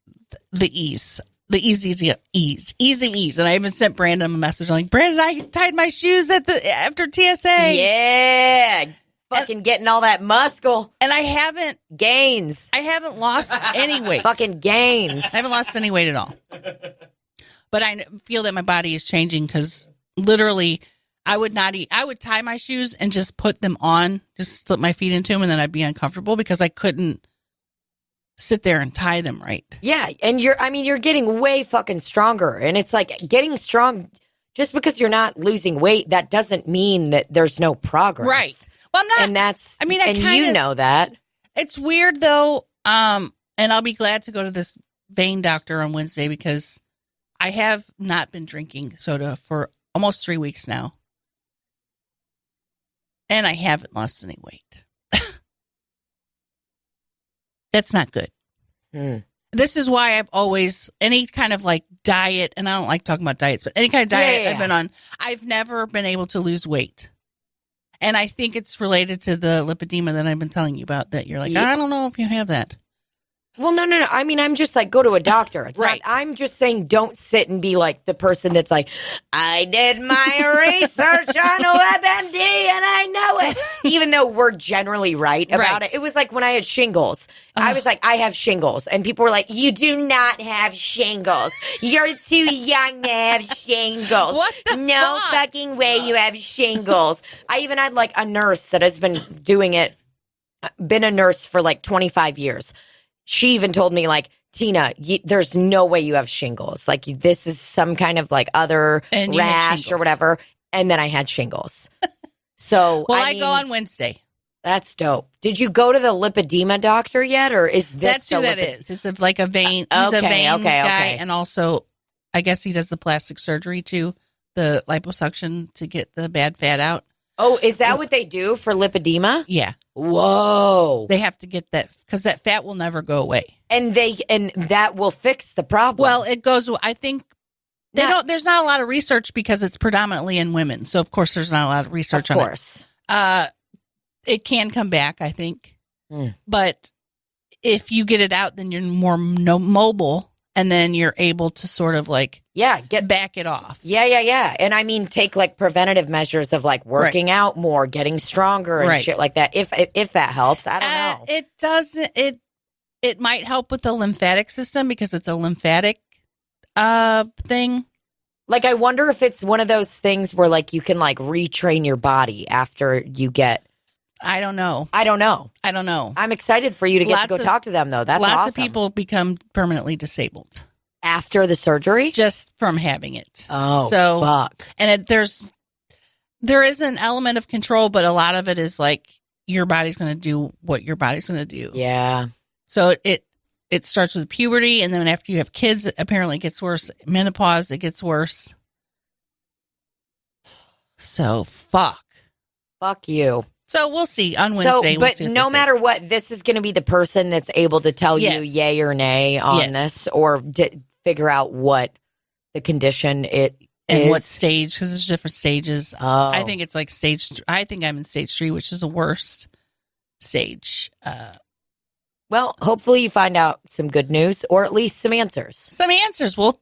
the ease. The ease. And I even sent Brandon a message. I'm like, Brandon, I tied my shoes after TSA. Yeah. Fucking getting all that muscle. And I haven't lost any weight. Fucking gains. I haven't lost any weight at all. But I feel that my body is changing because literally I would not eat. I would tie my shoes and just put them on, just slip my feet into them, and then I'd be uncomfortable because I couldn't sit there and tie them right. Yeah, and you're getting way fucking stronger. And it's like getting strong, just because you're not losing weight, that doesn't mean that there's no progress. Right. Well, I'm not. And that's, I know that. It's weird though. And I'll be glad to go to this vein doctor on Wednesday because I have not been drinking soda for almost 3 weeks now. And I haven't lost any weight. That's not good. This is why I've always, any kind of like diet, and I don't like talking about diets, but any kind of diet I've been on, I've never been able to lose weight. And I think it's related to the lipedema that I've been telling you about, that you're like, I don't know if you have that. Well, no. I mean, I'm just like, go to a doctor. It's right. Not, I'm just saying don't sit and be like the person that's like, I did my research on WebMD and I know it. Even though we're generally right about it. It was like when I had shingles. I was like, I have shingles. And people were like, you do not have shingles. You're too young to have shingles. What the No fuck? fucking way you have shingles. I even had like a nurse that has been doing it, been a nurse for like 25 years. She even told me, like, Tina, there's no way you have shingles. Like, this is some kind of, like, other rash or whatever. And then I had shingles. So, well, I go on Wednesday. That's dope. Did you go to the lipedema doctor yet? Or is this That's who that is. It's like a vein. He's a vein guy. And also, I guess he does the plastic surgery, too. The liposuction to get the bad fat out. Oh, is that what they do for lipedema? Yeah. Whoa. They have to get that because that fat will never go away. And that will fix the problem. Well, it goes, I think there's not a lot of research because it's predominantly in women. So of course there's not a lot of research on it. Of course. It can come back, I think. But if you get it out, then you're more mobile. And then you're able to sort of like, back it off. Yeah. And I mean, take like preventative measures of like working out more, getting stronger and shit like that. If that helps, I don't know. It doesn't. It might help with the lymphatic system because it's a lymphatic thing. Like, I wonder if it's one of those things where like you can like retrain your body after you get. I don't know. I'm excited for you to get to go talk to them, though. That's awesome. Lots of people become permanently disabled after the surgery, just from having it. Oh, so fuck. And there is an element of control, but a lot of it is like your body's going to do what your body's going to do. Yeah. So it starts with puberty, and then after you have kids, apparently it gets worse. Menopause, it gets worse. So fuck you. So we'll see on Wednesday. But no matter what, this is going to be the person that's able to tell you yay or nay on this, or figure out what the condition is. And what stage, because there's different stages. I think it's like I think I'm in stage 3, which is the worst stage. Well, hopefully you find out some good news, or at least some answers. Well,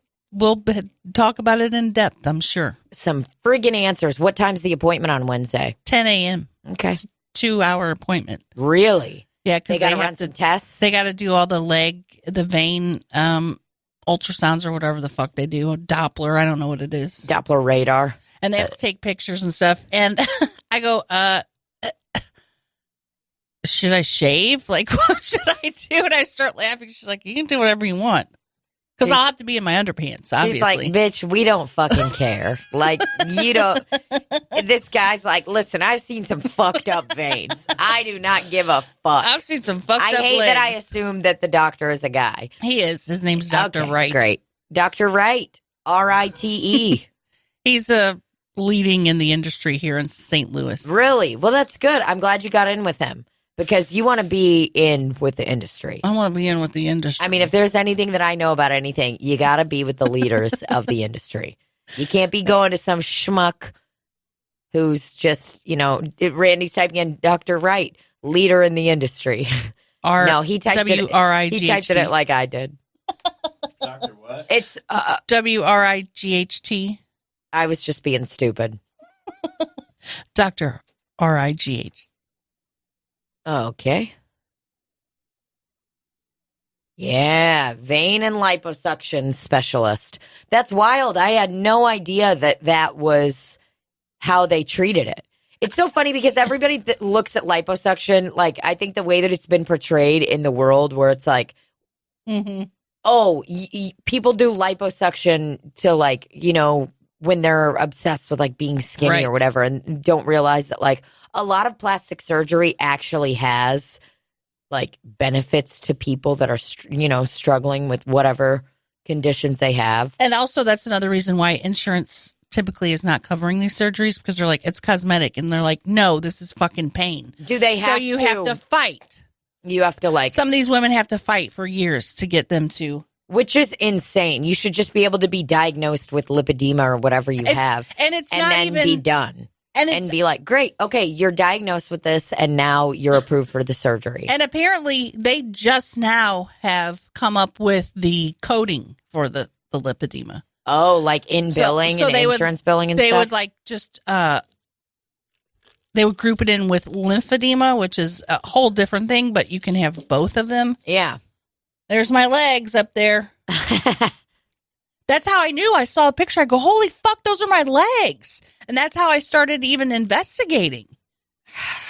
talk about it in depth, I'm sure. Some friggin' answers. What time's the appointment on Wednesday? 10 a.m. Okay. It's a 2-hour appointment. Really? Yeah, because they got to run some tests. They got to do all the vein ultrasounds or whatever the fuck they do. Doppler, I don't know what it is. Doppler radar. And they have to take pictures and stuff. And I go, should I shave? Like, what should I do? And I start laughing. She's like, you can do whatever you want. Because I'll have to be in my underpants, obviously. She's like, bitch, we don't fucking care. Like, you don't. This guy's like, listen, I've seen some fucked up veins. I do not give a fuck. I've seen some fucked up I hate legs. that I assume that the doctor is a guy. He is. His name's Dr. Wright. Great. Dr. Wright. R-I-T-E. He's leading in the industry here in St. Louis. Really? Well, that's good. I'm glad you got in with him. Because you want to be in with the industry. I want to be in with the industry. I mean, if there's anything that I know about anything, you got to be with the leaders of the industry. You can't be going to some schmuck who's just, Randy's typing in Dr. Wright, leader in the industry. No, he typed W-R-I-G-H-T. He typed it like I did. Dr. what? It's W-R-I-G-H-T. I was just being stupid. Dr. R-I-G-H. Okay. Yeah, vein and liposuction specialist. That's wild. I had no idea that was how they treated it. It's so funny because everybody that looks at liposuction, like, I think the way that it's been portrayed in the world where it's like, people do liposuction to, like, when they're obsessed with, like, being skinny or whatever and don't realize that, like, a lot of plastic surgery actually has, like, benefits to people that are, struggling with whatever conditions they have. And also that's another reason why insurance typically is not covering these surgeries because they're like, it's cosmetic. And they're like, no, this is fucking pain. Do they have So you have to fight. You have to, like. Some of these women have to fight for years to get them to. Which is insane. You should just be able to be diagnosed with lipedema or whatever you have. And then be done. And be like, great, okay, you're diagnosed with this, and now you're approved for the surgery. And apparently, they just now have come up with the coding for the lipedema. Oh, like in billing and insurance billing and stuff? They would like just, they would group it in with lymphedema, which is a whole different thing, but you can have both of them. Yeah. There's my legs up there. That's how I knew. I saw a picture. I go, holy fuck, those are my legs. And that's how I started even investigating.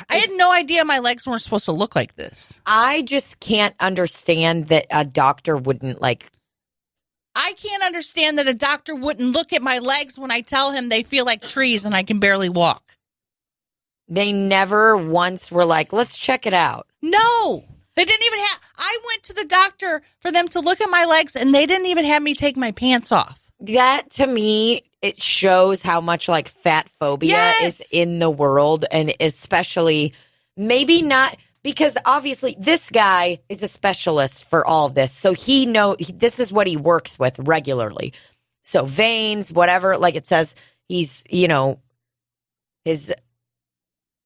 I had no idea my legs weren't supposed to look like this. I just can't understand that a doctor wouldn't, like. I can't understand that a doctor wouldn't look at my legs when I tell him they feel like trees and I can barely walk. They never once were like, let's check it out. No. They didn't even have. I went to the doctor for them to look at my legs, and they didn't even have me take my pants off. That, to me, it shows how much, like, fat phobia is in the world, and especially, maybe not, because obviously this guy is a specialist for all of this, so this is what he works with regularly. So veins, whatever, like it says, he's, his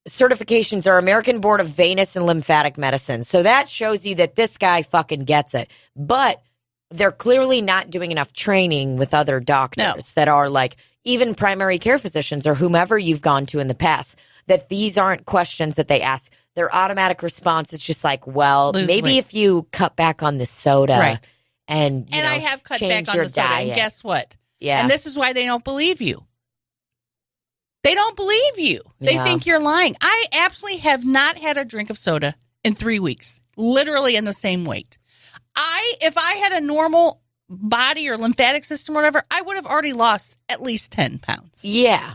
certifications are American Board of Venous and Lymphatic Medicine. So that shows you that this guy fucking gets it. But they're clearly not doing enough training with other doctors that are like, even primary care physicians or whomever you've gone to in the past, that these aren't questions that they ask. Their automatic response is just like, well, maybe if you cut back on the soda and I have cut back on the soda. Diet. And guess what? Yeah. And this is why they don't believe you. They don't believe you. They think you're lying. I absolutely have not had a drink of soda in 3 weeks, literally in the same weight. If I had a normal body or lymphatic system or whatever, I would have already lost at least 10 pounds. Yeah.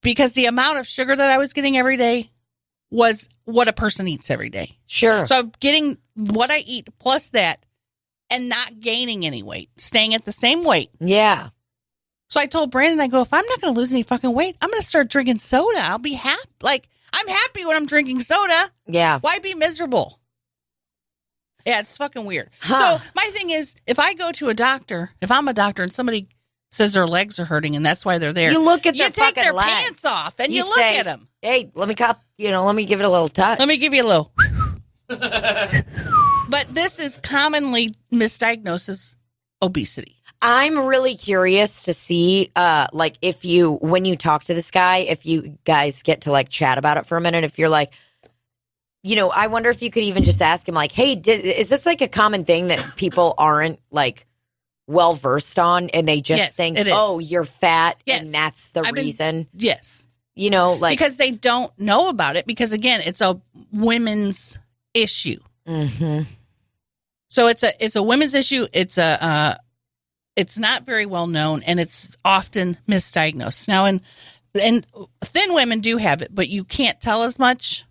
Because the amount of sugar that I was getting every day was what a person eats every day. Sure. So I'm getting what I eat plus that and not gaining any weight, staying at the same weight. Yeah. So I told Brandon, I go, if I'm not going to lose any fucking weight, I'm going to start drinking soda. I'll be happy. Like, I'm happy when I'm drinking soda. Yeah. Why be miserable? Yeah, it's fucking weird. So my thing is, if I go to a doctor, if I'm a doctor and somebody says their legs are hurting and that's why they're there, you look at you their take fucking their legs. pants off and you look at them. Hey, let me give it a little touch. Let me give you a little. But this is commonly misdiagnosed as obesity. I'm really curious to see, like, when you talk to this guy, if you guys get to, like, chat about it for a minute, if you're like, I wonder if you could even just ask him, like, hey, is this, like, a common thing that people aren't, like, well-versed on, and they just think, oh, you're fat, and that's the reason? Yes. Like. Because they don't know about it, because, again, it's a women's issue. Mm-hmm. So it's a women's issue. It's not very well known, and it's often misdiagnosed. Now, and thin women do have it, but you can't tell as much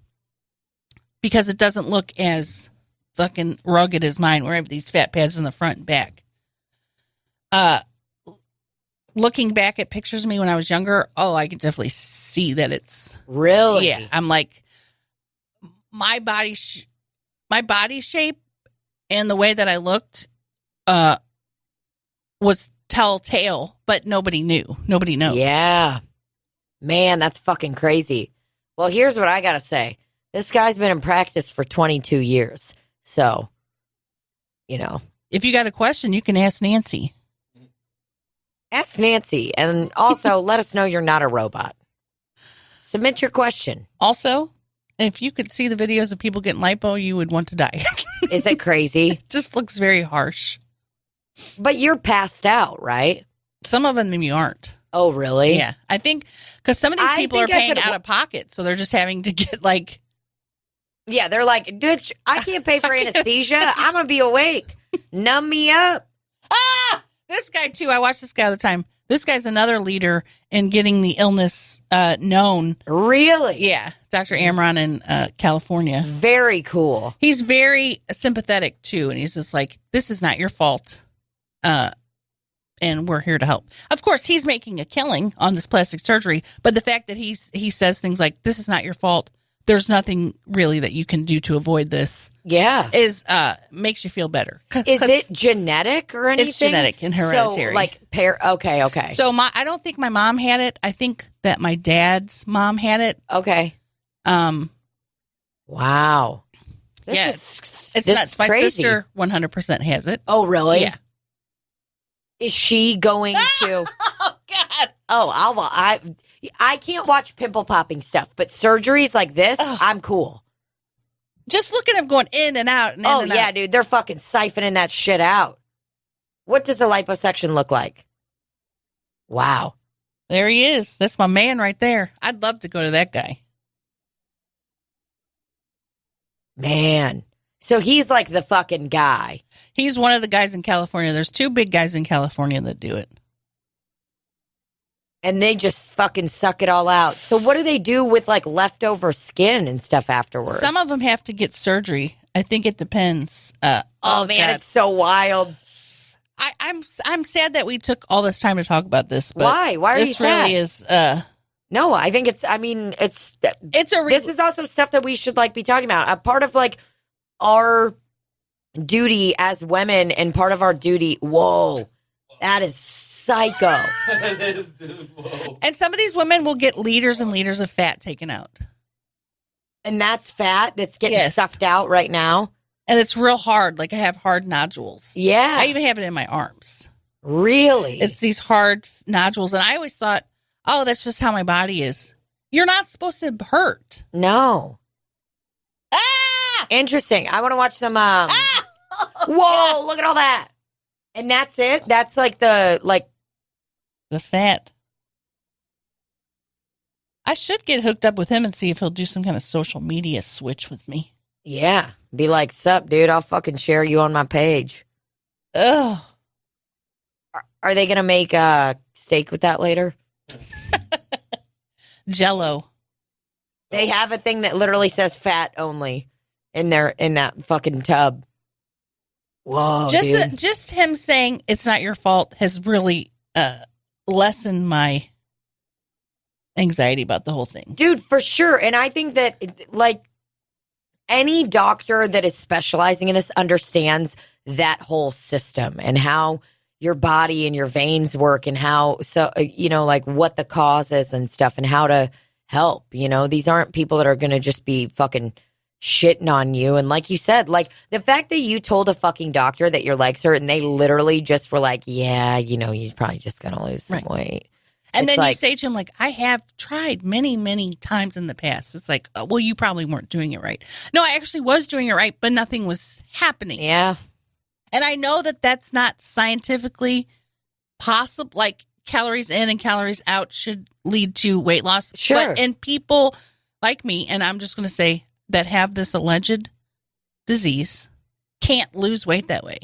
because it doesn't look as fucking rugged as mine, where I have these fat pads in the front and back. Looking back at pictures of me when I was younger, I can definitely see that it's really. Yeah, I'm like my body shape and the way that I looked was telltale, but nobody knew. Nobody knows. Yeah. Man, that's fucking crazy. Well, here's what I got to say. This guy's been in practice for 22 years. So, If you got a question, you can ask Nancy. Ask Nancy. And also, let us know you're not a robot. Submit your question. Also, if you could see the videos of people getting lipo, you would want to die. Is it crazy? It just looks very harsh. But you're passed out, right? Some of them you aren't. Oh, really? Yeah. I think because some of these people are paying out of pocket, so they're just having to get like. Yeah, they're like, bitch, I can't pay for anesthesia. I'm going to be awake. Numb me up. This guy, too. I watch this guy all the time. This guy's another leader in getting the illness known. Really? Yeah. Dr. Amron in California. Very cool. He's very sympathetic, too. And he's just like, this is not your fault. And we're here to help. Of course, he's making a killing on this plastic surgery. But the fact that he says things like, this is not your fault. There's nothing really that you can do to avoid this. Yeah. Is makes you feel better. Is it genetic or anything? It's genetic and hereditary. So, like, okay. So I don't think my mom had it. I think that my dad's mom had it. Okay. Wow. It's nuts. My sister 100% has it. Oh, really? Yeah. Is she going to? Oh, God. Oh, I can't watch pimple popping stuff, but surgeries like this, I'm cool. Just look at him going in and out. And in and yeah, out. dude, they're fucking siphoning that shit out. What does a liposuction look like? Wow. There he is. That's my man right there. I'd love to go to that guy. Man. So he's like the fucking guy. He's one of the guys in California. There's two big guys in California that do it. And they just fucking suck it all out. So what do they do with like leftover skin and stuff afterwards? Some of them have to get surgery. I think it depends. Man, God. It's so wild. I'm sad that we took all this time to talk about this. But why? Why are you sad? This really is. No, I think it's this is also stuff that we should like be talking about. A part of like our duty as women and part of our duty. Whoa, that is psycho. And some of these women will get liters and liters of fat taken out. And that's fat that's getting sucked out right now. And it's real hard. Like I have hard nodules. Yeah. I even have it in my arms. Really? It's these hard nodules. And I always thought, oh, that's just how my body is. You're not supposed to hurt. No. Ah! Interesting. I want to watch some. Whoa! God. Look at all that. And that's it. That's like the fat. I should get hooked up with him and see if he'll do some kind of social media switch with me. Yeah. Be like, sup, dude. I'll fucking share you on my page. Ugh. Are they gonna make steak with that later? Jello. They have a thing that literally says fat only in that fucking tub. Whoa, dude. Just him saying it's not your fault has really lessened my anxiety about the whole thing. Dude, for sure. And I think that like any doctor that is specializing in this understands that whole system and how your body and your veins work and how, so, like what the cause is and stuff and how to help. These aren't people that are going to just be fucking shitting on you. And like you said, like the fact that you told a fucking doctor that your legs hurt and they literally just were like, yeah, you're probably just going to lose some weight. And it's then like, you say to him, like, I have tried many, many times in the past. It's like, well, you probably weren't doing it right. No, I actually was doing it right, but nothing was happening. yeah. And I know that that's not scientifically possible. Like, calories in and calories out should lead to weight loss. Sure. But in people like me, and I'm just going to say that have this alleged disease, can't lose weight that way.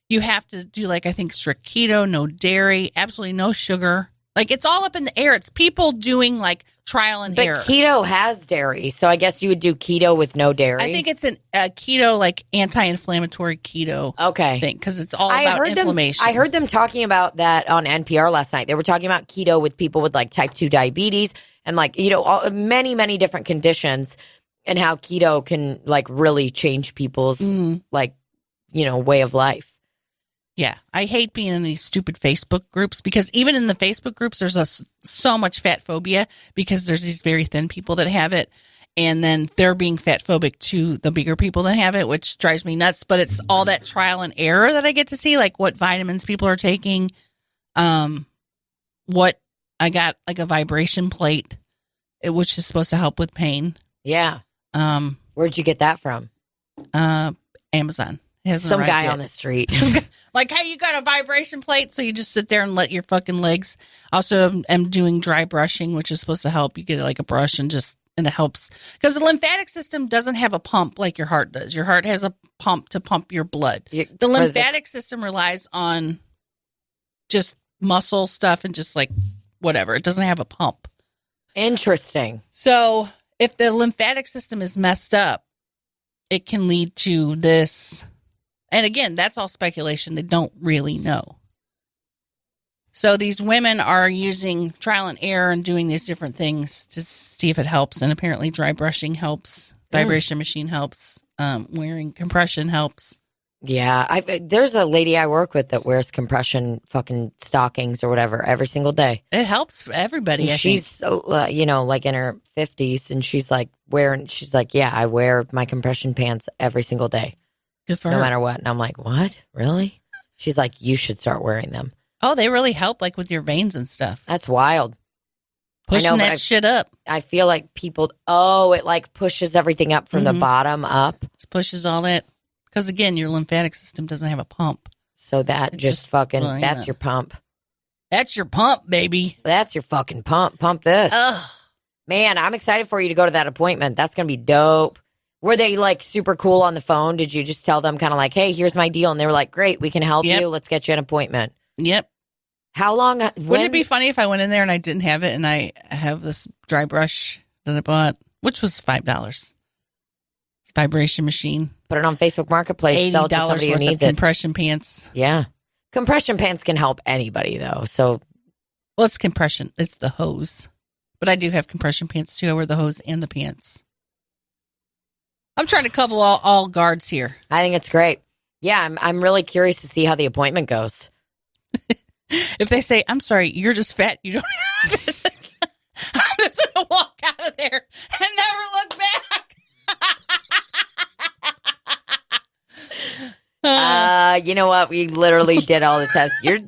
You have to do, like, I think strict keto, no dairy, absolutely no sugar. Like, it's all up in the air. It's people doing, like, trial and error. But keto has dairy, so I guess you would do keto with no dairy. I think it's a keto, like, anti-inflammatory keto thing, because it's all about inflammation. I heard them talking about that on NPR last night. They were talking about keto with people with, like, type 2 diabetes and, like, many, many different conditions and how keto can, like, really change people's, like, way of life. Yeah, I hate being in these stupid Facebook groups because even in the Facebook groups, there's so much fat phobia because there's these very thin people that have it. And then they're being fat phobic to the bigger people that have it, which drives me nuts. But it's all that trial and error that I get to see, like what vitamins people are taking. What I got, like a vibration plate, which is supposed to help with pain. Yeah. Where'd you get that from? Amazon. Some guy on the street. Like, hey, you got a vibration plate, so you just sit there and let your fucking legs. Also, I'm doing dry brushing, which is supposed to help. You get like a brush and it helps because the lymphatic system doesn't have a pump like your heart does. Your heart has a pump to pump your blood. The lymphatic system relies on just muscle stuff and just like whatever. It doesn't have a pump. Interesting. So if the lymphatic system is messed up, it can lead to this. And again, that's all speculation. They don't really know. So these women are using trial and error and doing these different things to see if it helps. And apparently dry brushing helps. Vibration machine helps. Wearing compression helps. Yeah. There's a lady I work with that wears compression fucking stockings or whatever every single day. It helps everybody. She's, like in her 50s and she's like, yeah, I wear my compression pants every single day. Good for her. No matter what. And I'm like, what? Really? She's like, you should start wearing them. Oh, they really help, like with your veins and stuff. That's wild. Pushing that shit up. I feel like it like pushes everything up from the bottom up. Just pushes all that. Because again, your lymphatic system doesn't have a pump. So that just fucking, that's your pump. That's your pump, baby. That's your fucking pump. Pump this. Ugh. Man, I'm excited for you to go to that appointment. That's going to be dope. Were they like super cool on the phone? Did you just tell them kind of like, hey, here's my deal? And they were like, great, we can help you. Let's get you an appointment. Yep. How long? Wouldn't it be funny if I went in there and I didn't have it and I have this dry brush that I bought, which was $5. It's a vibration machine. Put it on Facebook Marketplace. Sell it to somebody who needs it. Compression pants. Yeah. Compression pants can help anybody though. So, well, it's compression. It's the hose. But I do have compression pants too. I wear the hose and the pants. I'm trying to cover all guards here. I think it's great. Yeah, I'm really curious to see how the appointment goes. If they say, I'm sorry, you're just fat, you don't have it. I'm just going to walk out of there and never look back. You know what? We literally did all the tests. You're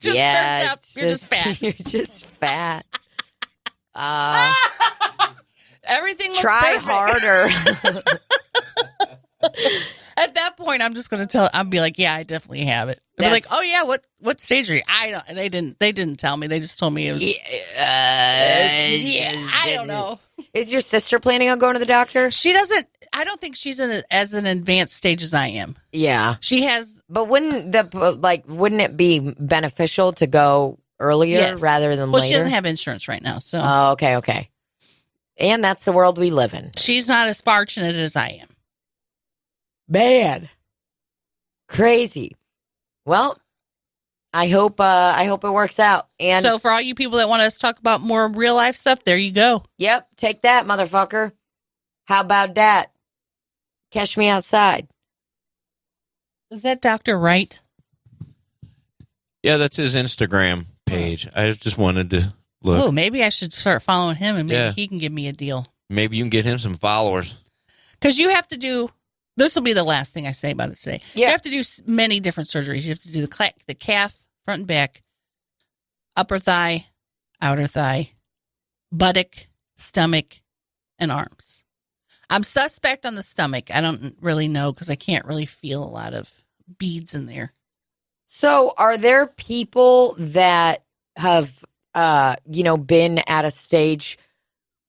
just turns out you're just fat. You're just fat. Everything looks try perfect. harder. At that point, I'm just going to I'll be like, yeah, I definitely have it. They'll be like, oh yeah, what stage are you? They didn't tell me. They just told me it was. I don't know. Is your sister planning on going to the doctor? She doesn't. I don't think she's in as an advanced stage as I am. Yeah, she has. But wouldn't it be beneficial to go earlier rather than later? Well, she doesn't have insurance right now, so. Oh, okay. And that's the world we live in. She's not as fortunate as I am. Man. Crazy. Well, I hope it works out. And so for all you people that want us to talk about more real life stuff, there you go. Yep, take that, motherfucker. How about that? Catch me outside. Is that Dr. Wright? Yeah, that's his Instagram page. I just wanted to look. Oh, maybe I should start following him and maybe he can give me a deal. Maybe you can get him some followers. Because you have to do, this will be the last thing I say about it today. Yeah. You have to do many different surgeries. You have to do the calf, front and back, upper thigh, outer thigh, buttock, stomach, and arms. I'm suspect on the stomach. I don't really know because I can't really feel a lot of beads in there. So are there people that have, been at a stage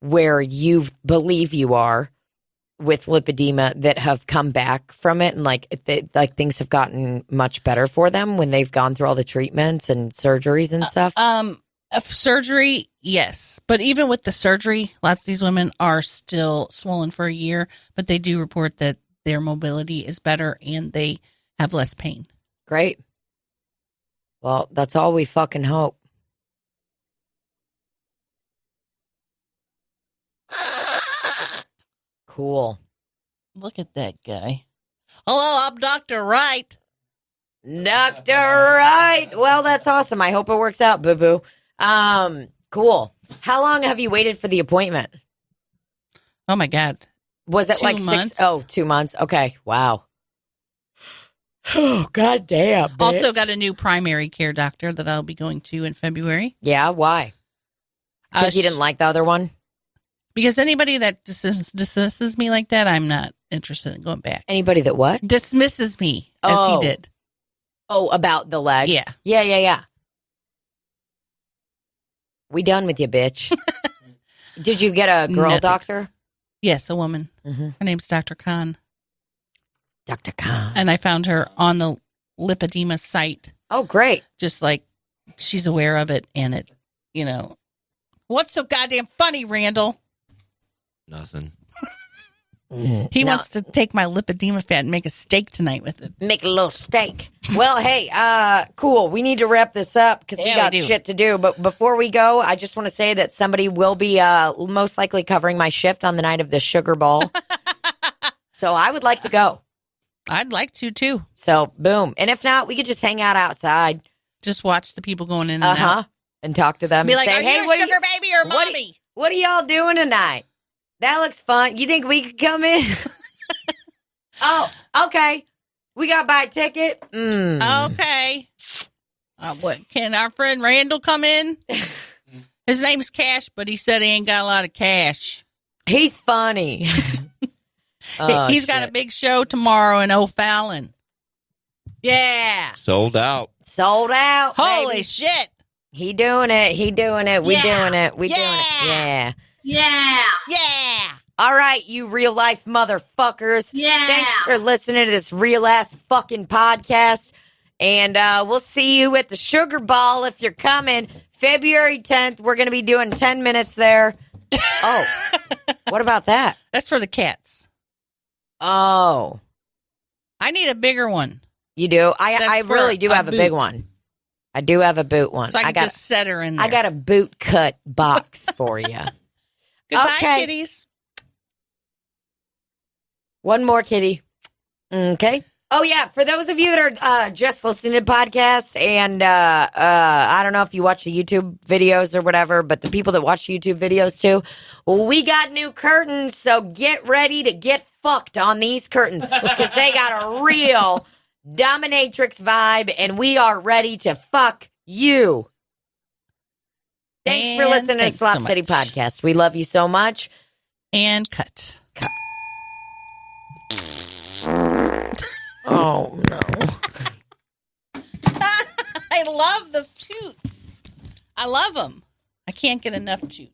where you believe you are with lipedema that have come back from it and like things have gotten much better for them when they've gone through all the treatments and surgeries and stuff? Surgery, yes. But even with the surgery, lots of these women are still swollen for a year, but they do report that their mobility is better and they have less pain. Great. Well, that's all we fucking hope. Cool. Look at that guy. Hello, I'm Dr. Wright. Dr. Wright. Well, that's awesome. I hope it works out, boo-boo. Cool. How long have you waited for the appointment? Oh, my God. Was it 2 like months. 2 months? Okay. Wow. Oh, God damn. Bitch. Also got a new primary care doctor that I'll be going to in February. Yeah, why? Because you didn't like the other one? Because anybody that dismisses me like that, I'm not interested in going back. Anybody that what? Dismisses me as he did. Oh, about the legs? Yeah. Yeah. We done with you, bitch. Did you get a girl doctor? Yes, a woman. Mm-hmm. Her name's Dr. Khan. Dr. Khan. And I found her on the lipedema site. Oh, great. Just like she's aware of it and it, What's so goddamn funny, Randall? Nothing. He wants to take my lipedema fat and make a steak tonight with it. Make a little steak. Well, hey, cool. We need to wrap this up because we got shit to do. But before we go, I just want to say that somebody will be most likely covering my shift on the night of the sugar ball. So I would like to go. I'd like to, too. So, boom. And if not, we could just hang out outside. Just watch the people going in and out. And talk to them. Be like, say, are you a sugar baby or mommy? What are y'all doing tonight? That looks fun. You think we could come in? Oh, okay. We got to buy a ticket. Okay. What? Can our friend Randall come in? His name's Cash, but he said he ain't got a lot of cash. He's funny. He's got a big show tomorrow in O'Fallon. Yeah. Sold out. Holy shit. He doing it. We doing it. We doing it. Yeah. Yeah. All right, you real life motherfuckers. Yeah. Thanks for listening to this real ass fucking podcast. And we'll see you at the Sugar Ball if you're coming. February 10th. We're going to be doing 10 minutes there. Oh, what about that? That's for the cats. Oh. I need a bigger one. You do? I really do have a big one. I do have a boot one. So I can just set her in there. I got a boot cut box for you. Goodbye, kitties. One more kitty. Okay. Oh, yeah. For those of you that are just listening to the podcast, and I don't know if you watch the YouTube videos or whatever, but the people that watch YouTube videos too, we got new curtains, so get ready to get fucked on these curtains because they got a real dominatrix vibe, and we are ready to fuck you. Thanks for listening to Slop City Podcast. We love you so much. And cut. Oh, no. I love the toots. I love them. I can't get enough toots.